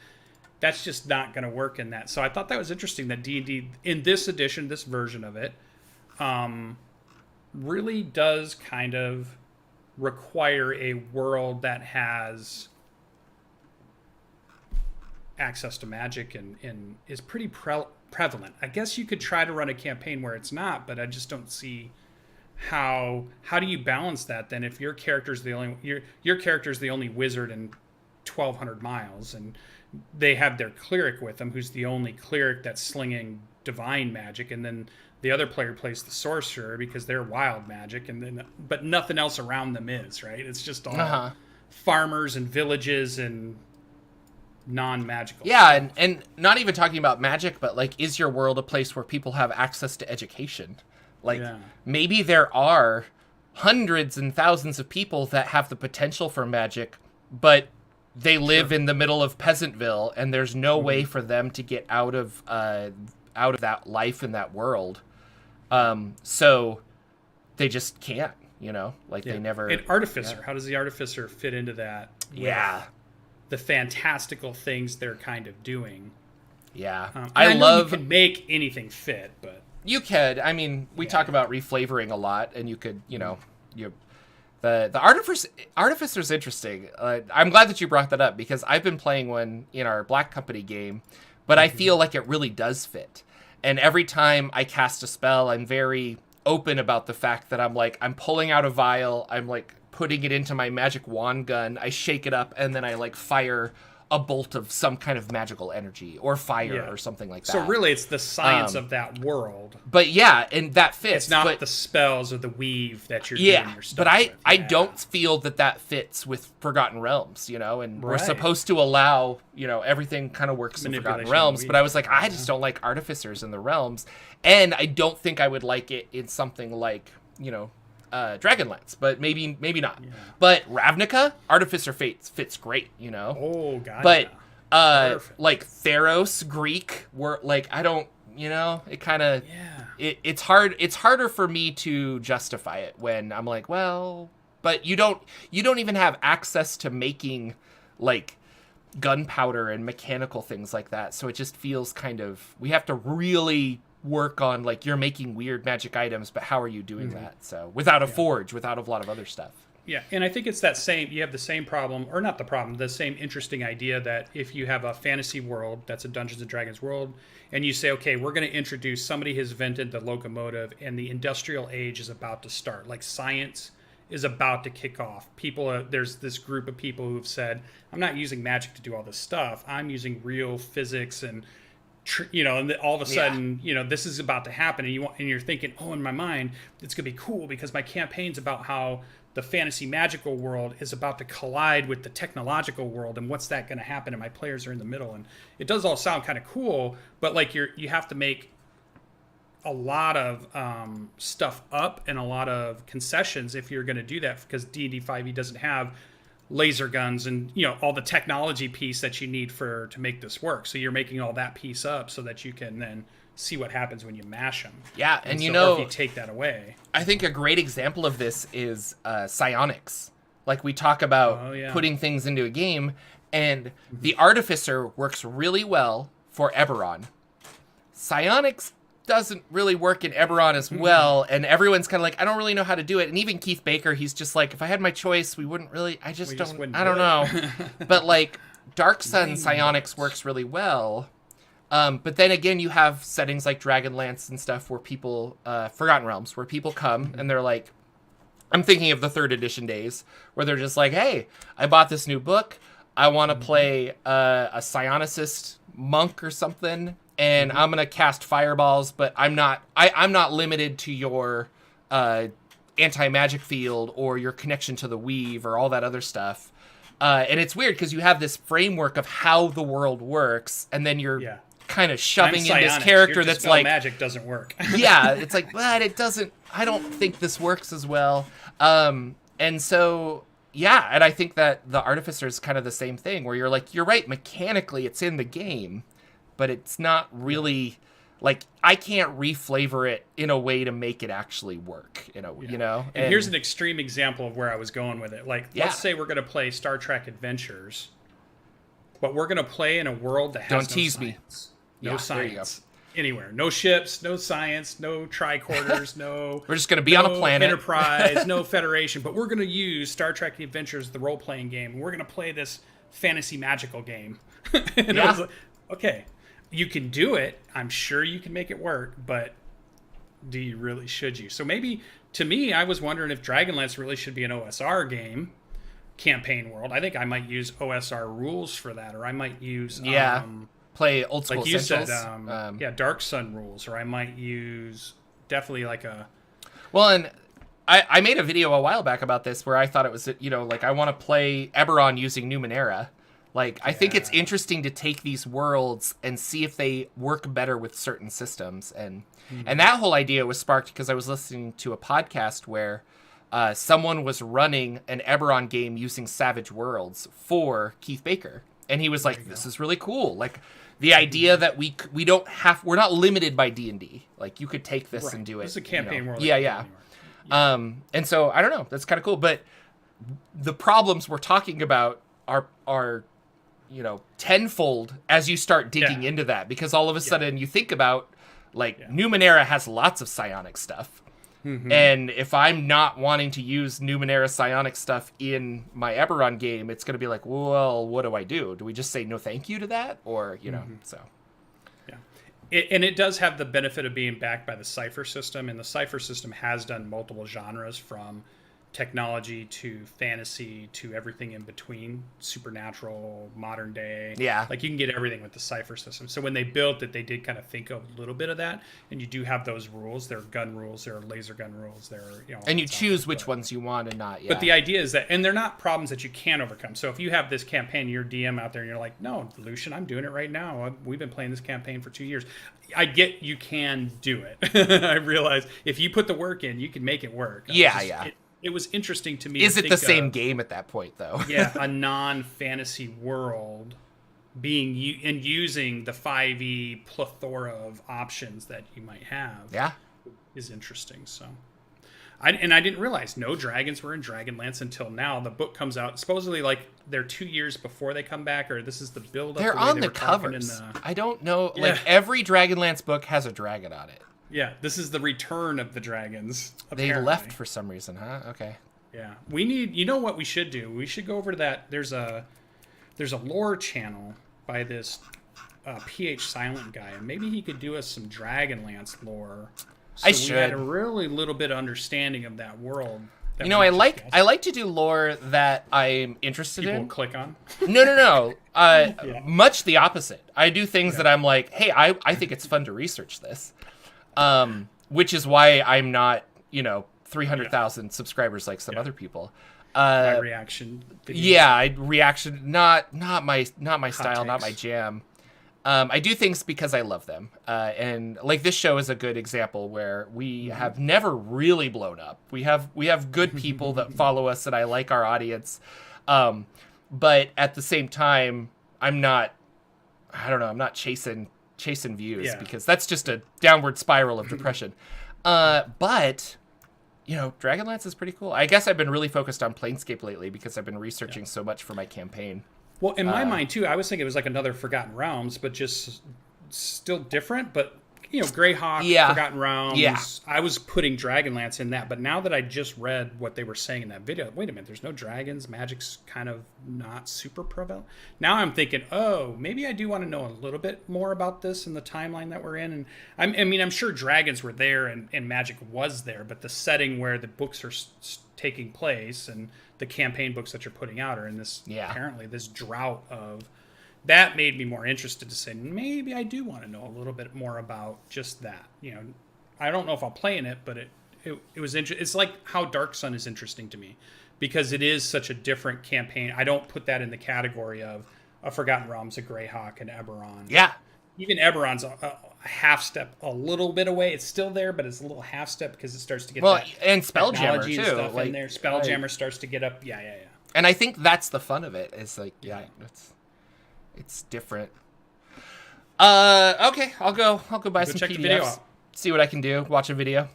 That's just not going to work in that. So I thought that was interesting that D&D, in this edition, this version of it, really does kind of require a world that has access to magic and is pretty prevalent. I guess you could try to run a campaign where it's not, but I just don't see how do you balance that then if your character's the only wizard in 1,200 miles, and they have their cleric with them who's the only cleric that's slinging divine magic, and then the other player plays the sorcerer because they're wild magic, and then but nothing else around them is, right? It's just all farmers and villages and non-magical stuff. and not even talking about magic, but like, is your world a place where people have access to education? Like, maybe there are hundreds and thousands of people that have the potential for magic, but they live in the middle of Peasantville, and there's no way for them to get out of that life in that world. So they just can't, they never. And Artificer, how does the Artificer fit into that? Yeah. The fantastical things they're kind of doing. Yeah. I love. You can make anything fit, but. You could. I mean, we talk about reflavoring a lot, and you could, the Artificer's interesting. I'm glad that you brought that up, because I've been playing one in our Black Company game, but I feel like it really does fit. And every time I cast a spell, I'm very open about the fact that I'm pulling out a vial, I'm like putting it into my magic wand gun, I shake it up, and then I like fire a bolt of some kind of magical energy or fire or something like that. So really it's the science of that world. But yeah, and that fits. It's not the spells or the weave that you're doing your stuff with. I don't feel that fits with Forgotten Realms, and we're supposed to allow, everything kind of works in Forgotten Realms, but I was like, I just don't like artificers in the realms, and I don't think I would like it in something like, Dragonlance, but maybe not. Yeah. But Ravnica, Artificer fits great, Oh god. But like Theros, Greek, were like, I don't, it kind of it's harder for me to justify it when I'm like, well, but you don't even have access to making like gunpowder and mechanical things like that, so it just feels kind of, we have to really work on, like, you're making weird magic items, but how are you doing that? So without a forge, without a lot of other stuff. Yeah, and I think it's you have the same problem, or not the problem, the same interesting idea that if you have a fantasy world that's a Dungeons and Dragons world, and you say, okay, we're going to introduce, somebody has invented the locomotive, and the industrial age is about to start, like science is about to kick off. There's this group of people who've said, I'm not using magic to do all this stuff, I'm using real physics and and all of a sudden, this is about to happen, and you're thinking, oh, in my mind, it's gonna be cool because my campaign's about how the fantasy magical world is about to collide with the technological world, and what's that gonna happen? And my players are in the middle, and it does all sound kind of cool, but like you have to make a lot of stuff up and a lot of concessions if you're gonna do that, because D&D 5e doesn't have laser guns and all the technology piece that you need to make this work. So you're making all that piece up so that you can then see what happens when you mash them. Yeah, and or if you take that away. I think a great example of this is psionics. Like, we talk about putting things into a game, and the Artificer works really well for Eberron. Psionics doesn't really work in Eberron as well, and everyone's kind of like, I don't really know how to do it. And even Keith Baker, he's just like, if I had my choice, we wouldn't really, I don't know. But like, Dark Sun Psionics works really well. But then again, you have settings like Dragonlance and stuff where people, Forgotten Realms, where people come and they're like, I'm thinking of the 3rd edition days, where they're just like, hey, I bought this new book, I want to play a psionicist monk or something, and I'm gonna cast fireballs, but I'm not limited to your anti-magic field or your connection to the weave or all that other stuff. And it's weird because you have this framework of how the world works, and then you're kind of shoving in this character that's like, magic doesn't work. Yeah, it's like, but it doesn't. I don't think this works as well. And so. Yeah, and I think that the Artificer is kind of the same thing, where you're like, you're right, mechanically it's in the game, but it's not really, like, I can't reflavor it in a way to make it actually work, And here's an extreme example of where I was going with it. Like, let's say we're going to play Star Trek Adventures, but we're going to play in a world that has no science. No science. anywhere. No ships, no science, no tricorders, no. We're just going to be on a planet. Enterprise, no Federation, but we're going to use Star Trek: The Adventures, the role-playing game, and we're going to play this fantasy magical game. And I was like, okay, you can do it. I'm sure you can make it work, but do you really? Should you? So maybe, to me, I was wondering if Dragonlance really should be an OSR game, campaign world. I think I might use OSR rules for that, or I might use play old school like you essentials. said, Dark Sun rules, or I might use definitely like a. Well, and I made a video a while back about this where I thought it was, like I want to play Eberron using Numenera. Like, I think it's interesting to take these worlds and see if they work better with certain systems. And that whole idea was sparked because I was listening to a podcast where someone was running an Eberron game using Savage Worlds for Keith Baker. And he was like, this is really cool. Like, the idea that we're not limited by D&D. Like, you could take this and do it. It's a campaign world. Yeah. And so, I don't know. That's kind of cool. But the problems we're talking about are tenfold as you start digging into that. Because all of a sudden you think about, like, Numenera has lots of psionic stuff. Mm-hmm. And if I'm not wanting to use Numenera psionic stuff in my Eberron game, it's going to be like, well, what do I do? Do we just say no thank you to that? Or, so. Yeah. And it does have the benefit of being backed by the Cypher system. And the Cypher system has done multiple genres, from technology to fantasy to everything in between, supernatural, modern day. Yeah. Like, you can get everything with the Cypher system. So when they built it, they did kind of think of a little bit of that. And you do have those rules. There are gun rules, there are laser gun rules, there are, and you choose which ones you want and not. Yeah. But the idea is that, and they're not problems that you can't overcome. So if you have this campaign, you're DM out there and you're like, no, Lucian, I'm doing it right now. We've been playing this campaign for 2 years. I get you can do it. I realize if you put the work in, you can make it work. It was interesting to me. Is it the same game at that point, though? A non-fantasy world using the 5e plethora of options that you might have. Is interesting. So, I didn't realize no dragons were in Dragonlance until now. The book comes out supposedly like they're 2 years before they come back, or this is the build up. They're on the covers. I don't know. Like, every Dragonlance book has a dragon on it. Yeah, this is the return of the dragons. Apparently. They left for some reason, huh? Okay. Yeah, we need. You know what we should do? We should go over to that. There's a lore channel by this PH Silent guy, and maybe he could do us some Dragonlance lore. So we had a really little bit of understanding of that world. I like to do lore that I'm interested in. People click on. No. Much the opposite. I do things that I'm like, hey, I think it's fun to research this. Which is why I'm not, 300,000 subscribers like some other people. My reaction. Reaction, not my style, takes. not my jam. I do things because I love them. And like this show is a good example where we have never really blown up. We have good people that follow us and I like our audience. But at the same time, I'm not chasing views because that's just a downward spiral of depression. But Dragonlance is pretty cool. I guess I've been really focused on Planescape lately because I've been researching so much for my campaign. Well, in my mind too, I was thinking it was like another Forgotten Realms, but just still different. But Greyhawk, Forgotten Realms. Yeah. I was putting Dragonlance in that, but now that I just read what they were saying in that video, wait a minute, there's no dragons. Magic's kind of not super prevalent. Now I'm thinking, oh, maybe I do want to know a little bit more about this in the timeline that we're in. And I'm sure dragons were there and magic was there, but the setting where the books are taking place and the campaign books that you're putting out are in this apparently this drought of. That made me more interested to say, maybe I do want to know a little bit more about just that. I don't know if I'll play in it, but it was interesting. It's like how Dark Sun is interesting to me because it is such a different campaign. I don't put that in the category of a Forgotten Realms, a Greyhawk, and Eberron. Yeah. Even Eberron's a half step a little bit away. It's still there, but it's a little half step because it starts to get and Spelljammer too. Stuff in there. Spelljammer starts to get up. Yeah. And I think that's the fun of it. Is like it's different. Okay, I'll go buy some PDFs. See what I can do. Watch a video.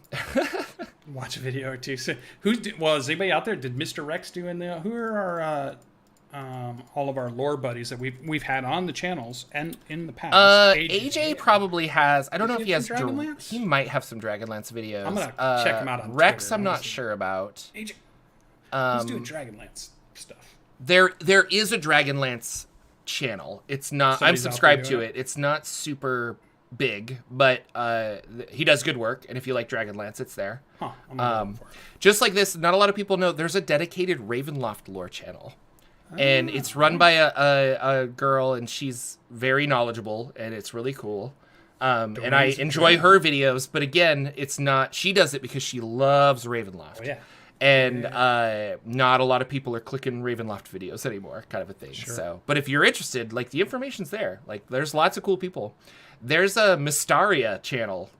Watch a video or two. So, is anybody out there? Did Mr. Rex do in the? Who are our? all of our lore buddies that we've had on the channels and in the past. AJ probably has. I don't know if he has. Dragonlance? He might have some Dragonlance videos. I'm gonna check him out on Rex. Twitter. I'm not sure about. AJ, he's doing Dragonlance stuff. There is a Dragonlance channel. It's not. Somebody's I'm subscribed out to there it. It's not super big, but he does good work. And if you like Dragonlance, it's there. Huh, I'm gonna look for it. Just like this, not a lot of people know there's a dedicated Ravenloft lore channel. And it's run by a girl, and she's very knowledgeable, and it's really cool. And I enjoy her videos, but again, it's not. She does it because she loves Ravenloft. Oh, yeah. And not a lot of people are clicking Ravenloft videos anymore, kind of a thing. Sure. So, but if you're interested, like the information's there. Like there's lots of cool people. There's a Mystaria channel.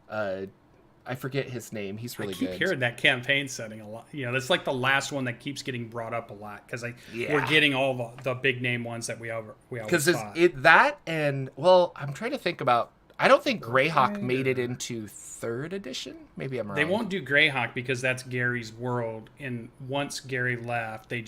I forget his name. He's really good. I keep hearing that campaign setting a lot. You know, that's like the last one that keeps getting brought up a lot because we're getting all the big name ones that we always thought. That and well, I'm trying to think about. I don't think Greyhawk made it into 3rd edition. Maybe I'm wrong. They won't do Greyhawk because that's Gary's world, and once Gary left, they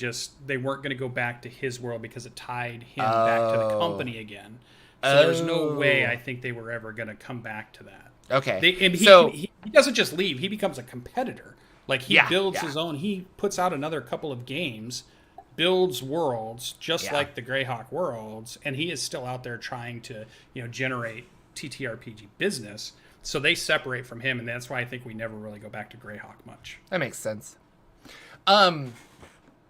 weren't going to go back to his world because it tied him back to the company again. So there's no way I think they were ever going to come back to that. Okay. He doesn't just leave. He becomes a competitor. Like, he builds his own. He puts out another couple of games, builds worlds, just like the Greyhawk worlds, and he is still out there trying to, generate TTRPG business. So they separate from him, and that's why I think we never really go back to Greyhawk much. That makes sense. But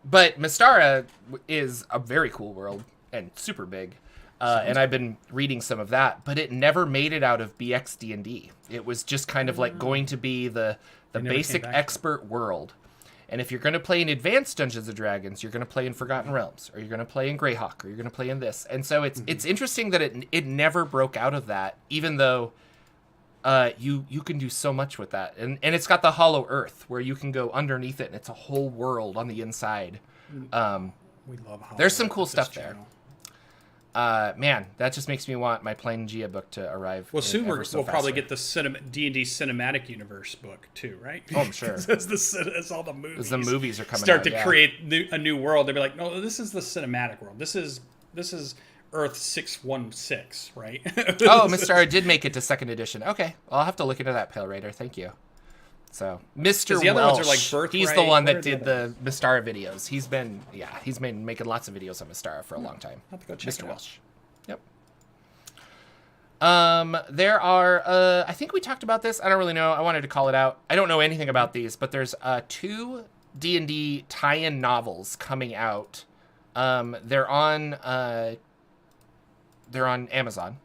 Mystaria is a very cool world and super big. And I've been reading some of that, but it never made it out of BX D&D. It was just kind of like going to be the basic expert world. And if you're going to play in Advanced Dungeons & Dragons, you're going to play in Forgotten Realms, or you're going to play in Greyhawk, or you're going to play in this. And so it's interesting that it never broke out of that, even though you can do so much with that. And it's got the Hollow Earth, where you can go underneath it, and it's a whole world on the inside. We love Hollow There's some Earth cool at this stuff there. channel. Man, that just makes me want my Pangea book to arrive. Well, soon we'll probably get the D&D Cinematic Universe book too, right? Oh, I'm sure. As all the movies. As the movies are coming start out, to create a new world. They'll be like, no, this is the cinematic world. This is Earth 616, right? Oh, Mystaria did make it to 2nd edition. Okay, I'll have to look into that, Pale Raider. Thank you. So, Mr. The other Welsh, ones are like Birthright. he's the one that did the Mystaria videos. He's been making lots of videos on Mystaria for a long time. I'll have to go check Mr. it out. Welsh. Yep. There are, I think we talked about this. I don't really know. I wanted to call it out. I don't know anything about these, but there's 2 D&D tie-in novels coming out. They're on Amazon.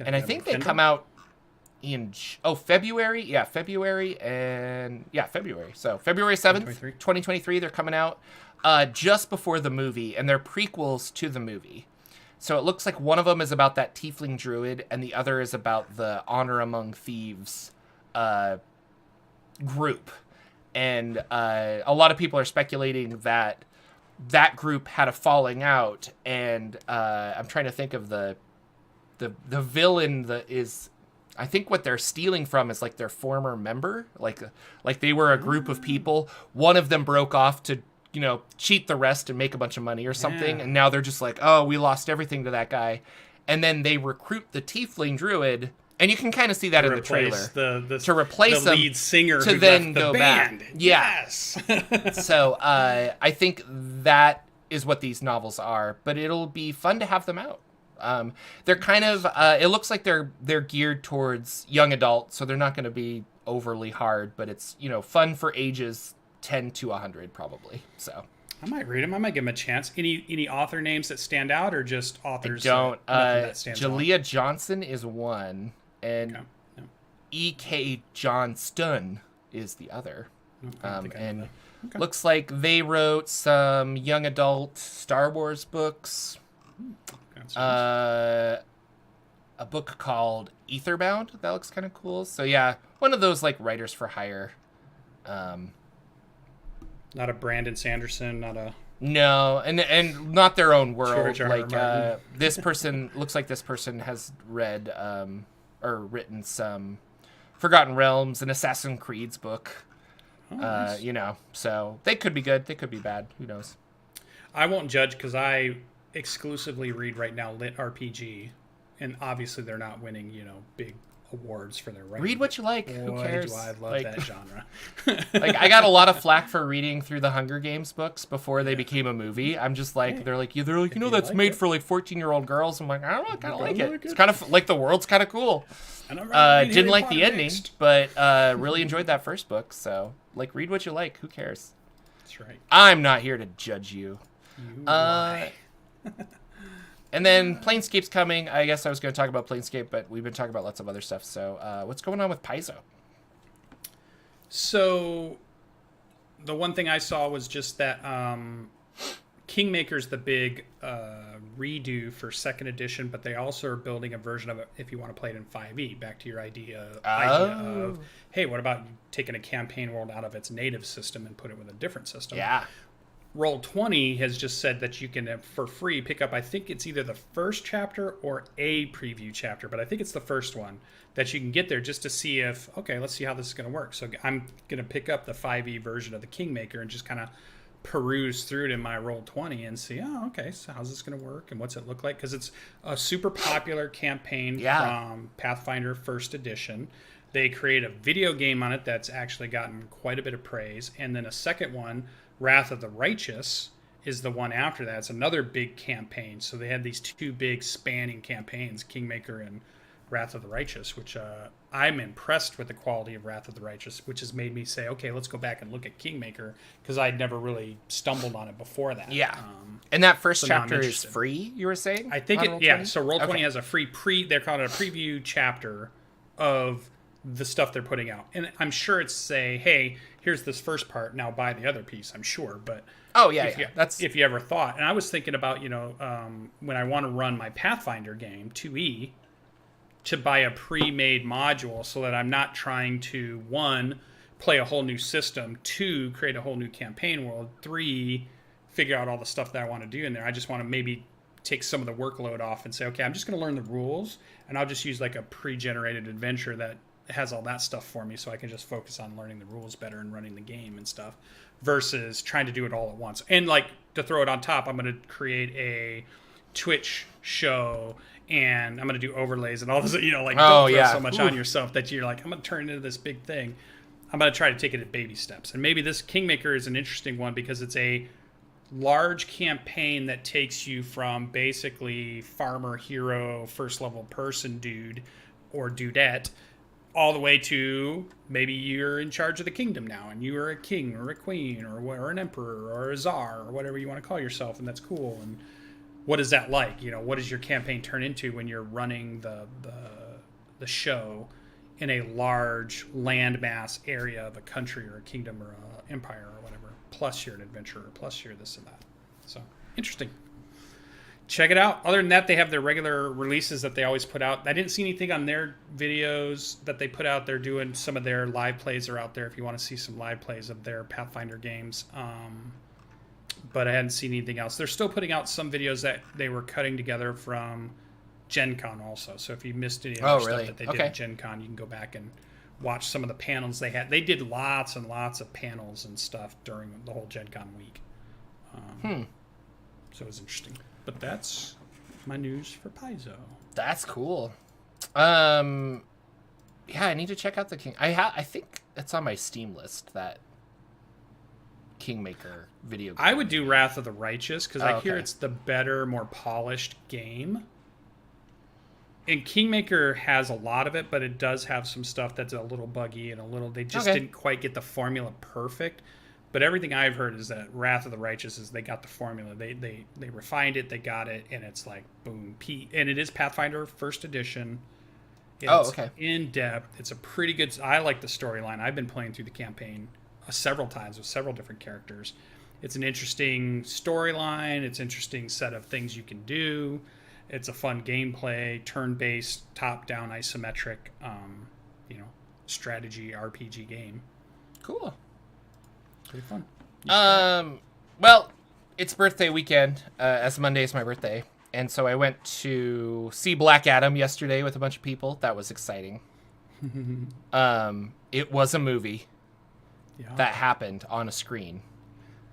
And I think they come out in February. Yeah, February. So February 7th, 2023, they're coming out just before the movie, and they're prequels to the movie. So it looks like one of them is about that tiefling druid, and the other is about the Honor Among Thieves group. And a lot of people are speculating that group had a falling out, and I'm trying to think of the villain that is. I think what they're stealing from is like their former member, like they were a group of people. One of them broke off to, cheat the rest and make a bunch of money or something. Yeah. And now they're just like, oh, we lost everything to that guy. And then they recruit the tiefling druid. And you can kind of see that in the trailer. To replace the lead singer to who then left the go band. back. Yeah. Yes. So I think that is what these novels are. But it'll be fun to have them out. They're kind of, it looks like they're geared towards young adult, so they're not going to be overly hard, but it's, fun for ages 10 to 100 probably. So I might read them. I might give them a chance. Any author names that stand out, or just authors? I don't. That stands Jalea out? Johnson is one, and E.K. Johnston is the other. And looks like they wrote some young adult Star Wars books. A book called Etherbound that looks kind of cool. So yeah, one of those like writers for hire. Not a Brandon Sanderson, no, and not their own world. George R. R. Martin. This person looks like this person has read or written some Forgotten Realms and Assassin's Creed's book. Oh, nice. So they could be good, they could be bad. Who knows? I won't judge because I exclusively read right now lit RPG, and obviously they're not winning, big awards for their writing. Read what you like. Who cares? Do I love that genre. Like, I got a lot of flack for reading through the Hunger Games books before they became a movie. I'm just like, they're like, that's like made for like 14-year-old girls. I'm like, I don't know, I kind of like it. It's kind of like the world's kind of cool. Didn't like the ending, but really enjoyed that first book. So, like, read what you like. Who cares? That's right. I'm not here to judge you. And then Planescape's coming. I guess I was going to talk about Planescape, but we've been talking about lots of other stuff. So what's going on with Paizo? So the one thing I saw was just that Kingmaker's the big redo for 2nd edition, but they also are building a version of it if you want to play it in 5e. Back to your idea of, hey, what about taking a campaign world out of its native system and put it with a different system? Yeah. Roll20 has just said that you can, for free, pick up, I think it's either the first chapter or a preview chapter, but I think it's the first one that you can get there just to see if, okay, let's see how this is going to work. So I'm going to pick up the 5e version of the Kingmaker and just kind of peruse through it in my Roll20 and see, okay, so how's this going to work and what's it look like? Because it's a super popular campaign from Pathfinder 1st edition. They create a video game on it that's actually gotten quite a bit of praise. And then a second one, Wrath of the Righteous, is the one after that. It's another big campaign. So they had these two big spanning campaigns, Kingmaker and Wrath of the Righteous, which I'm impressed with the quality of Wrath of the Righteous, which has made me say, okay, let's go back and look at Kingmaker, because I'd never really stumbled on it before that. Yeah. And that first chapter is free, you were saying? I think so Roll20 has a free they're calling it a preview chapter of the stuff they're putting out. And I'm sure it's say, hey, here's this first part, now buy the other piece, I'm sure. But if you ever thought, and I was thinking about, when I want to run my Pathfinder game, 2E, to buy a pre-made module so that I'm not trying to, 1, play a whole new system, 2, create a whole new campaign world, 3, figure out all the stuff that I want to do in there. I just want to maybe take some of the workload off and say, okay, I'm just going to learn the rules, and I'll just use like a pre-generated adventure that has all that stuff for me, so I can just focus on learning the rules better and running the game and stuff, versus trying to do it all at once. And like, to throw it on top, I'm going to create a Twitch show, and I'm going to do overlays and all this, don't throw so much on yourself that you're like, I'm going to turn it into this big thing. I'm going to try to take it at baby steps. And maybe this Kingmaker is an interesting one because it's a large campaign that takes you from basically farmer, hero, first level person dude or dudette, all the way to maybe you're in charge of the kingdom now, and you are a king or a queen or an emperor or a czar or whatever you want to call yourself, and that's cool. And what is that like? What does your campaign turn into when you're running the show in a large landmass area of a country or a kingdom or an empire or whatever? Plus you're an adventurer, plus you're this and that. So interesting. Check it out. Other than that, they have their regular releases that they always put out. I didn't see anything on their videos that they put out. They're doing some of their live plays are out there if you want to see some live plays of their Pathfinder games. But I hadn't seen anything else. They're still putting out some videos that they were cutting together from Gen Con also. So if you missed any of the stuff that they did at Gen Con, you can go back and watch some of the panels they had. They did lots and lots of panels and stuff during the whole Gen Con week. So it was interesting. But that's my news for Paizo. That's cool. Yeah, I need to check out the King. I think it's on my Steam list, that Kingmaker video game. I would do Wrath of the Righteous because I hear it's the better, more polished game. And Kingmaker has a lot of it, but it does have some stuff that's a little buggy and they just didn't quite get the formula perfect. But everything I've heard is that Wrath of the Righteous is they got the formula. They refined it, they got it, and it's like, boom, and it is Pathfinder 1st edition. It's in depth. It's a pretty good, I like the storyline. I've been playing through the campaign several times with several different characters. It's an interesting storyline. It's an interesting set of things you can do. It's a fun gameplay, turn-based, top-down, isometric, strategy RPG game. Cool. Pretty fun. Well, it's birthday weekend, as Monday is my birthday, and so I went to see Black Adam yesterday with a bunch of people. That was exciting. It was a movie that happened on a screen.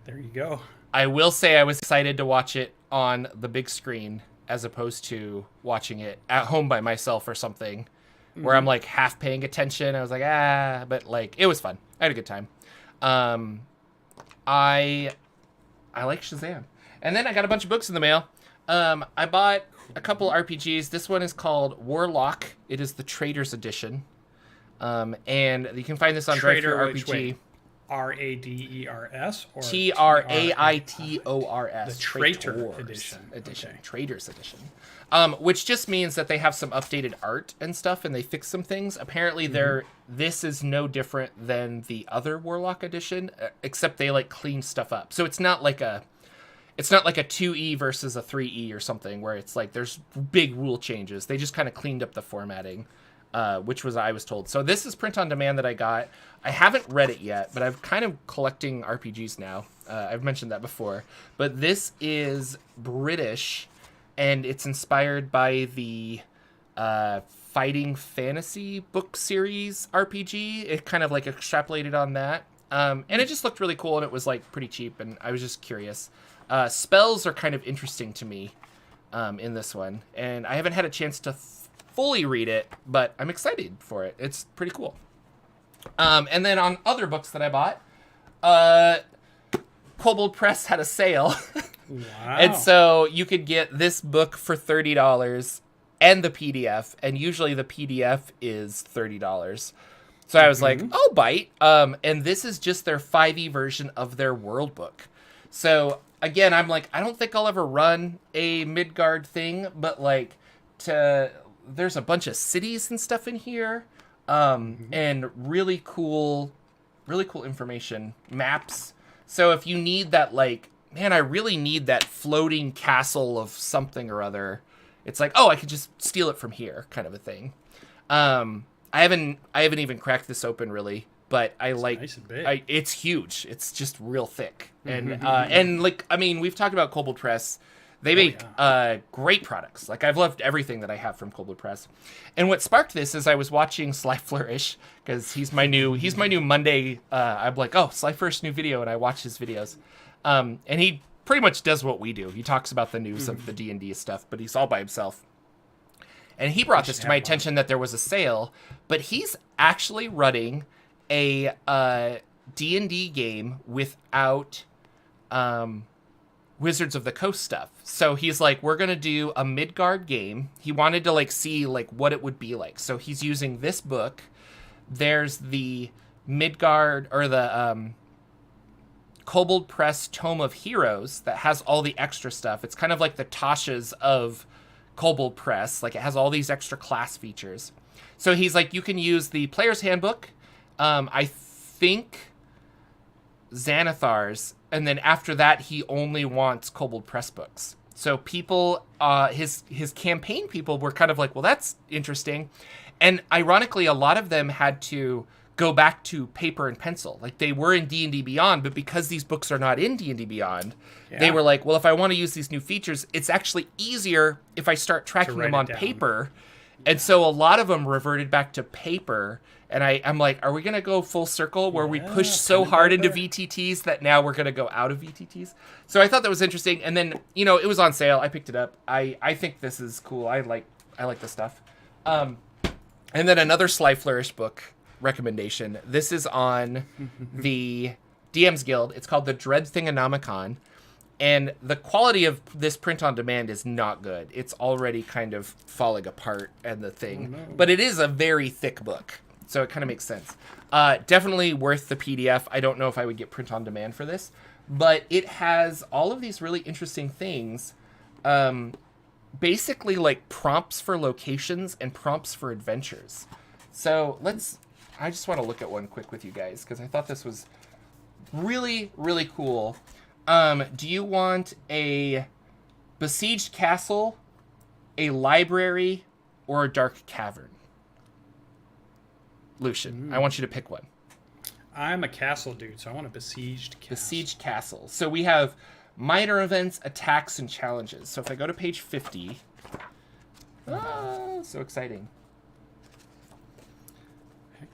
There you go. I will say I was excited to watch it on the big screen as opposed to watching it at home by myself or something, where I'm like half paying attention. I was like, but like it was fun. I had a good time. I like Shazam. And then I got a bunch of books in the mail. I bought a couple RPGs. This one is called Warlock. It is the Traders Edition. And you can find this on Trader DriveThru RPG. Raders or Traitors. The Traitor Edition. Okay. Traders Edition. Which just means that they have some updated art and stuff, and they fix some things. Apparently, this is no different than the other Warlock Edition, except they like clean stuff up. So it's not like a 2E versus a 3E or something where it's like there's big rule changes. They just kind of cleaned up the formatting, which was I was told. So this is print on demand that I got. I haven't read it yet, but I'm kind of collecting RPGs now. I've mentioned that before. But this is British, and it's inspired by the Fighting Fantasy book series RPG. It kind of like extrapolated on that. And it just looked really cool, and it was like pretty cheap, and I was just curious. Spells are kind of interesting to me in this one, and I haven't had a chance to fully read it, but I'm excited for it. It's pretty cool. And then on other books that I bought, Kobold Press had a sale. Wow. And so you could get this book for $30 and the PDF, and usually the PDF is $30. So I was like, oh, bite. And this is just their 5e version of their world book. So again, I'm like, I don't think I'll ever run a Midgard thing, but like there's a bunch of cities and stuff in here. And really cool information, maps. So if you need that, like, man, I really need that floating castle of something or other, it's like, oh, I could just steal it from here, kind of a thing. I haven't even cracked this open really, but Nice and big. it's huge. It's just real thick, and like, I mean, we've talked about Kobold Press. They make great products. Like, I've loved everything that I have from Kobold Press. And what sparked this is I was watching Sly Flourish, because he's my new Monday. I'm like, oh, Sly Flourish new video, and I watch his videos. And he pretty much does what we do. He talks about the news of the D&D stuff, but he's all by himself. And he brought this to my attention that there was a sale, but he's actually running a D&D game without Wizards of the Coast stuff. So he's like, we're going to do a Midgard game. He wanted to like see like what it would be like. So he's using this book. There's the Midgard or the Kobold Press Tome of Heroes that has all the extra stuff. It's kind of like the Tasha's of Kobold Press. Like, it has all these extra class features. So he's like, you can use the Player's Handbook. I think Xanathar's, and then after that he only wants Kobold Press books. So people, his campaign people were kind of like, well, that's interesting. And ironically, a lot of them had to go back to paper and pencil. Like, they were in D&D Beyond, but because these books are not in D&D Beyond, they were like, well, if I want to use these new features, it's actually easier if I start tracking them on paper. And so a lot of them reverted back to paper. And I'm like, are we going to go full circle where we push so hard into VTTs that now we're going to go out of VTTs? So I thought that was interesting. And then, you know, it was on sale. I picked it up. I think this is cool. I like this stuff. And then another Sly Flourish book recommendation. This is on the DMsGuild. It's called the Dread Thingonomicon. And the quality of this print on demand is not good. It's already kind of falling apart and the thing. Oh, no. But it is a very thick book. So it kind of makes sense. Definitely worth the PDF. I don't know if I would get print on demand for this. But it has all of these really interesting things. Basically like prompts for locations and prompts for adventures. So I just want to look at one quick with you guys, because I thought this was really, really cool. Do you want a besieged castle, a library, or a dark cavern? Lucian, I want you to pick one. I'm a castle dude, so I want a besieged castle. Besieged castle. So we have minor events, attacks, and challenges. So if I go to page 50... so exciting. Heck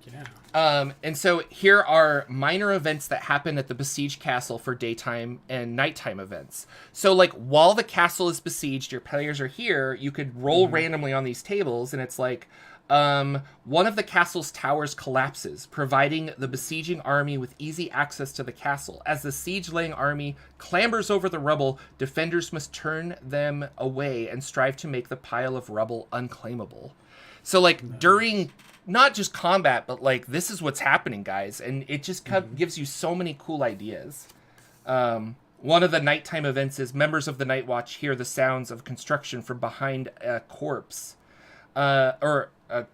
yeah. And so here are minor events that happen at the besieged castle for daytime and nighttime events. So like while the castle is besieged, your players are here, you could roll randomly on these tables, and it's like one of the castle's towers collapses, providing the besieging army with easy access to the castle. As the siege-laying army clambers over the rubble, defenders must turn them away and strive to make the pile of rubble unclaimable. So like during not just combat, but like this is what's happening, guys, and it just gives you so many cool ideas. One of the nighttime events is members of the Night Watch hear the sounds of construction from behind a corpse, or a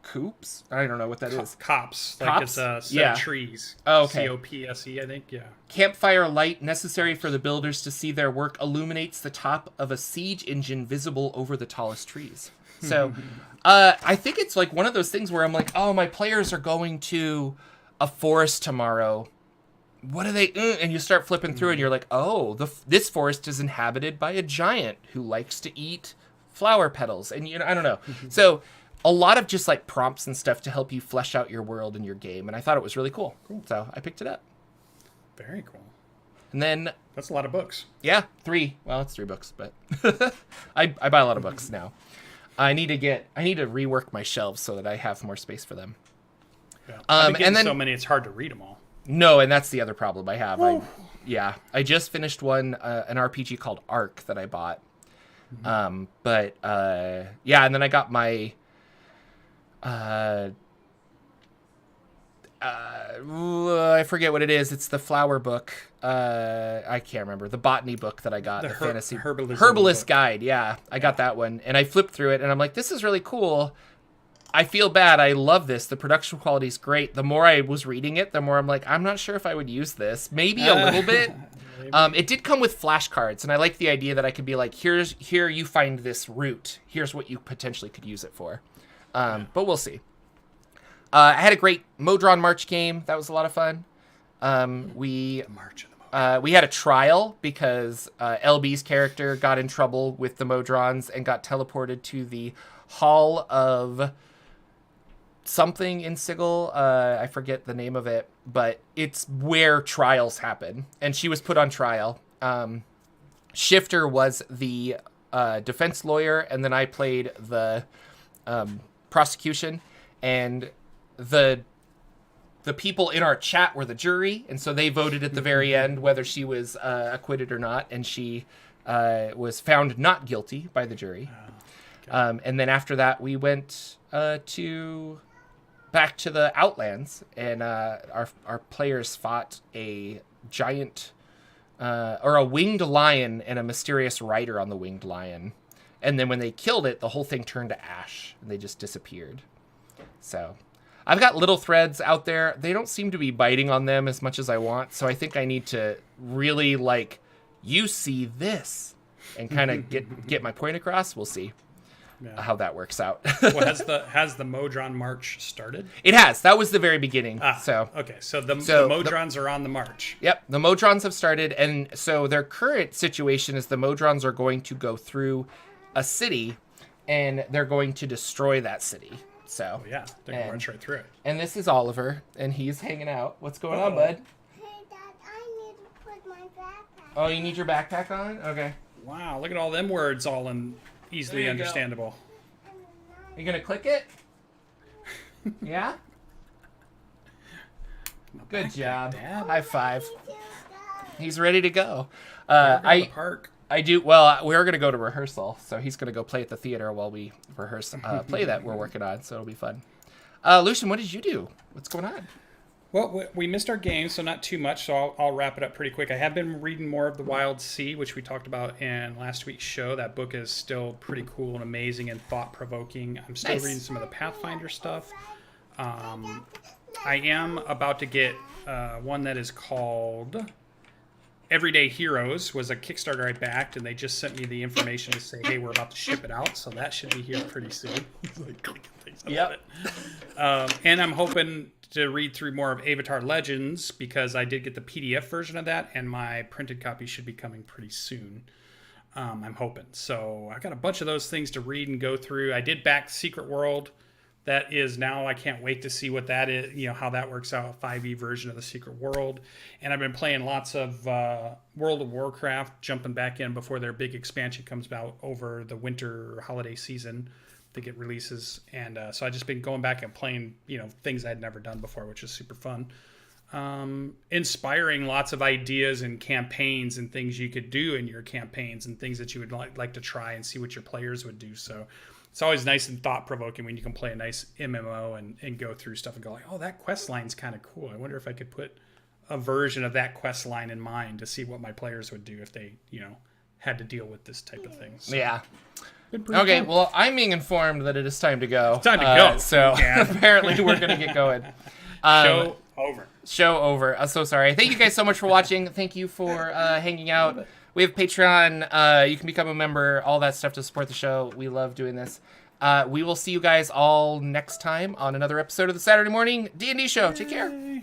coops. I don't know what that is. Cops. Like it's a set of trees. Oh, okay. COPSE, I think. Yeah. Campfire light necessary for the builders to see their work illuminates the top of a siege engine visible over the tallest trees. So, I think it's like one of those things where I'm like, oh, my players are going to a forest tomorrow. What are they? And you start flipping through, and you're like, oh, this forest is inhabited by a giant who likes to eat flower petals, and I don't know. So, a lot of just like prompts and stuff to help you flesh out your world and your game, and I thought it was really cool. So I picked it up. Very cool. And then that's a lot of books. Yeah, 3. Well, it's 3 books, but I buy a lot of books now. I need to rework my shelves so that I have more space for them. Yeah. And then so many, it's hard to read them all. No, and that's the other problem I have. I just finished an RPG called Ark that I bought. And then I got my I forget what it is. It's the flower book. I can't remember. The botany book that I got. The fantasy herbalist guide. Yeah, I got that one, and I flipped through it, and I'm like, this is really cool. I feel bad. I love this. The production quality is great. The more I was reading it, the more I'm like, I'm not sure if I would use this. Maybe a little bit. It did come with flashcards, and I like the idea that I could be like, here you find this root. Here's what you potentially could use it for. But we'll see. I had a great Modron March game. That was a lot of fun. We had a trial because LB's character got in trouble with the Modrons and got teleported to the Hall of something in Sigil. I forget the name of it, but it's where trials happen. And she was put on trial. Shifter was the defense lawyer, and then I played the prosecution, and the people in our chat were the jury, and so they voted at the very end whether she was acquitted or not, and she was found not guilty by the jury. And then after that, we went back to the Outlands, and our players fought a giant or a winged lion and a mysterious rider on the winged lion. And then when they killed it, the whole thing turned to ash, and they just disappeared. So I've got little threads out there. They don't seem to be biting on them as much as I want, so I think I need to really, like, you see this, and kind of get my point across. We'll see how that works out. Well, has the Modron March started? It has. That was the very beginning. So the Modrons are on the march. Yep, the Modrons have started, and so their current situation is the Modrons are going to go through a city, and they're going to destroy that city. So they're gonna march right through it. And this is Oliver, and he's hanging out. What's going on, bud? Hey, Dad, I need to put my backpack. Oh, you need your backpack on? Okay. Wow, look at all them words, all in easily understandable. Are you gonna click it? Yeah. Good job. Dad. High five. He's ready to go. I do. Well, we're going to go to rehearsal, so he's going to go play at the theater while we rehearse play that we're working on, so it'll be fun. Lucian, what did you do? What's going on? Well, we missed our game, so not too much, so I'll wrap it up pretty quick. I have been reading more of The Wild Sea, which we talked about in last week's show. That book is still pretty cool and amazing and thought-provoking. I'm still reading some of the Pathfinder stuff. I am about to get one that is called Everyday Heroes, was a Kickstarter I backed, and they just sent me the information to say, hey, we're about to ship it out, so that should be here pretty soon. Yep. And I'm hoping to read through more of Avatar Legends, because I did get the PDF version of that, and my printed copy should be coming pretty soon. I'm hoping. So I got a bunch of those things to read and go through. I did back Secret World, that is now. I can't wait to see what that is, how that works out, a 5e version of the Secret World. And I've been playing lots of World of Warcraft, jumping back in before their big expansion comes out over the winter holiday season. They get releases. And so I've just been going back and playing, things I'd never done before, which is super fun. Inspiring lots of ideas and campaigns and things you could do in your campaigns and things that you would like to try and see what your players would do. So it's always nice and thought-provoking when you can play a nice MMO and go through stuff and go like, oh, that quest line's kind of cool. I wonder if I could put a version of that quest line in mind to see what my players would do if they, had to deal with this type of thing. So, Yeah. okay, fun. Well, I'm being informed that it is time to go. It's time to go. So apparently we're going to get going. Show over. Show over. I'm so sorry. Thank you guys so much for watching. Thank you for hanging out. We have Patreon. You can become a member, all that stuff to support the show. We love doing this. We will see you guys all next time on another episode of the Saturday Morning D&D Show. Take care.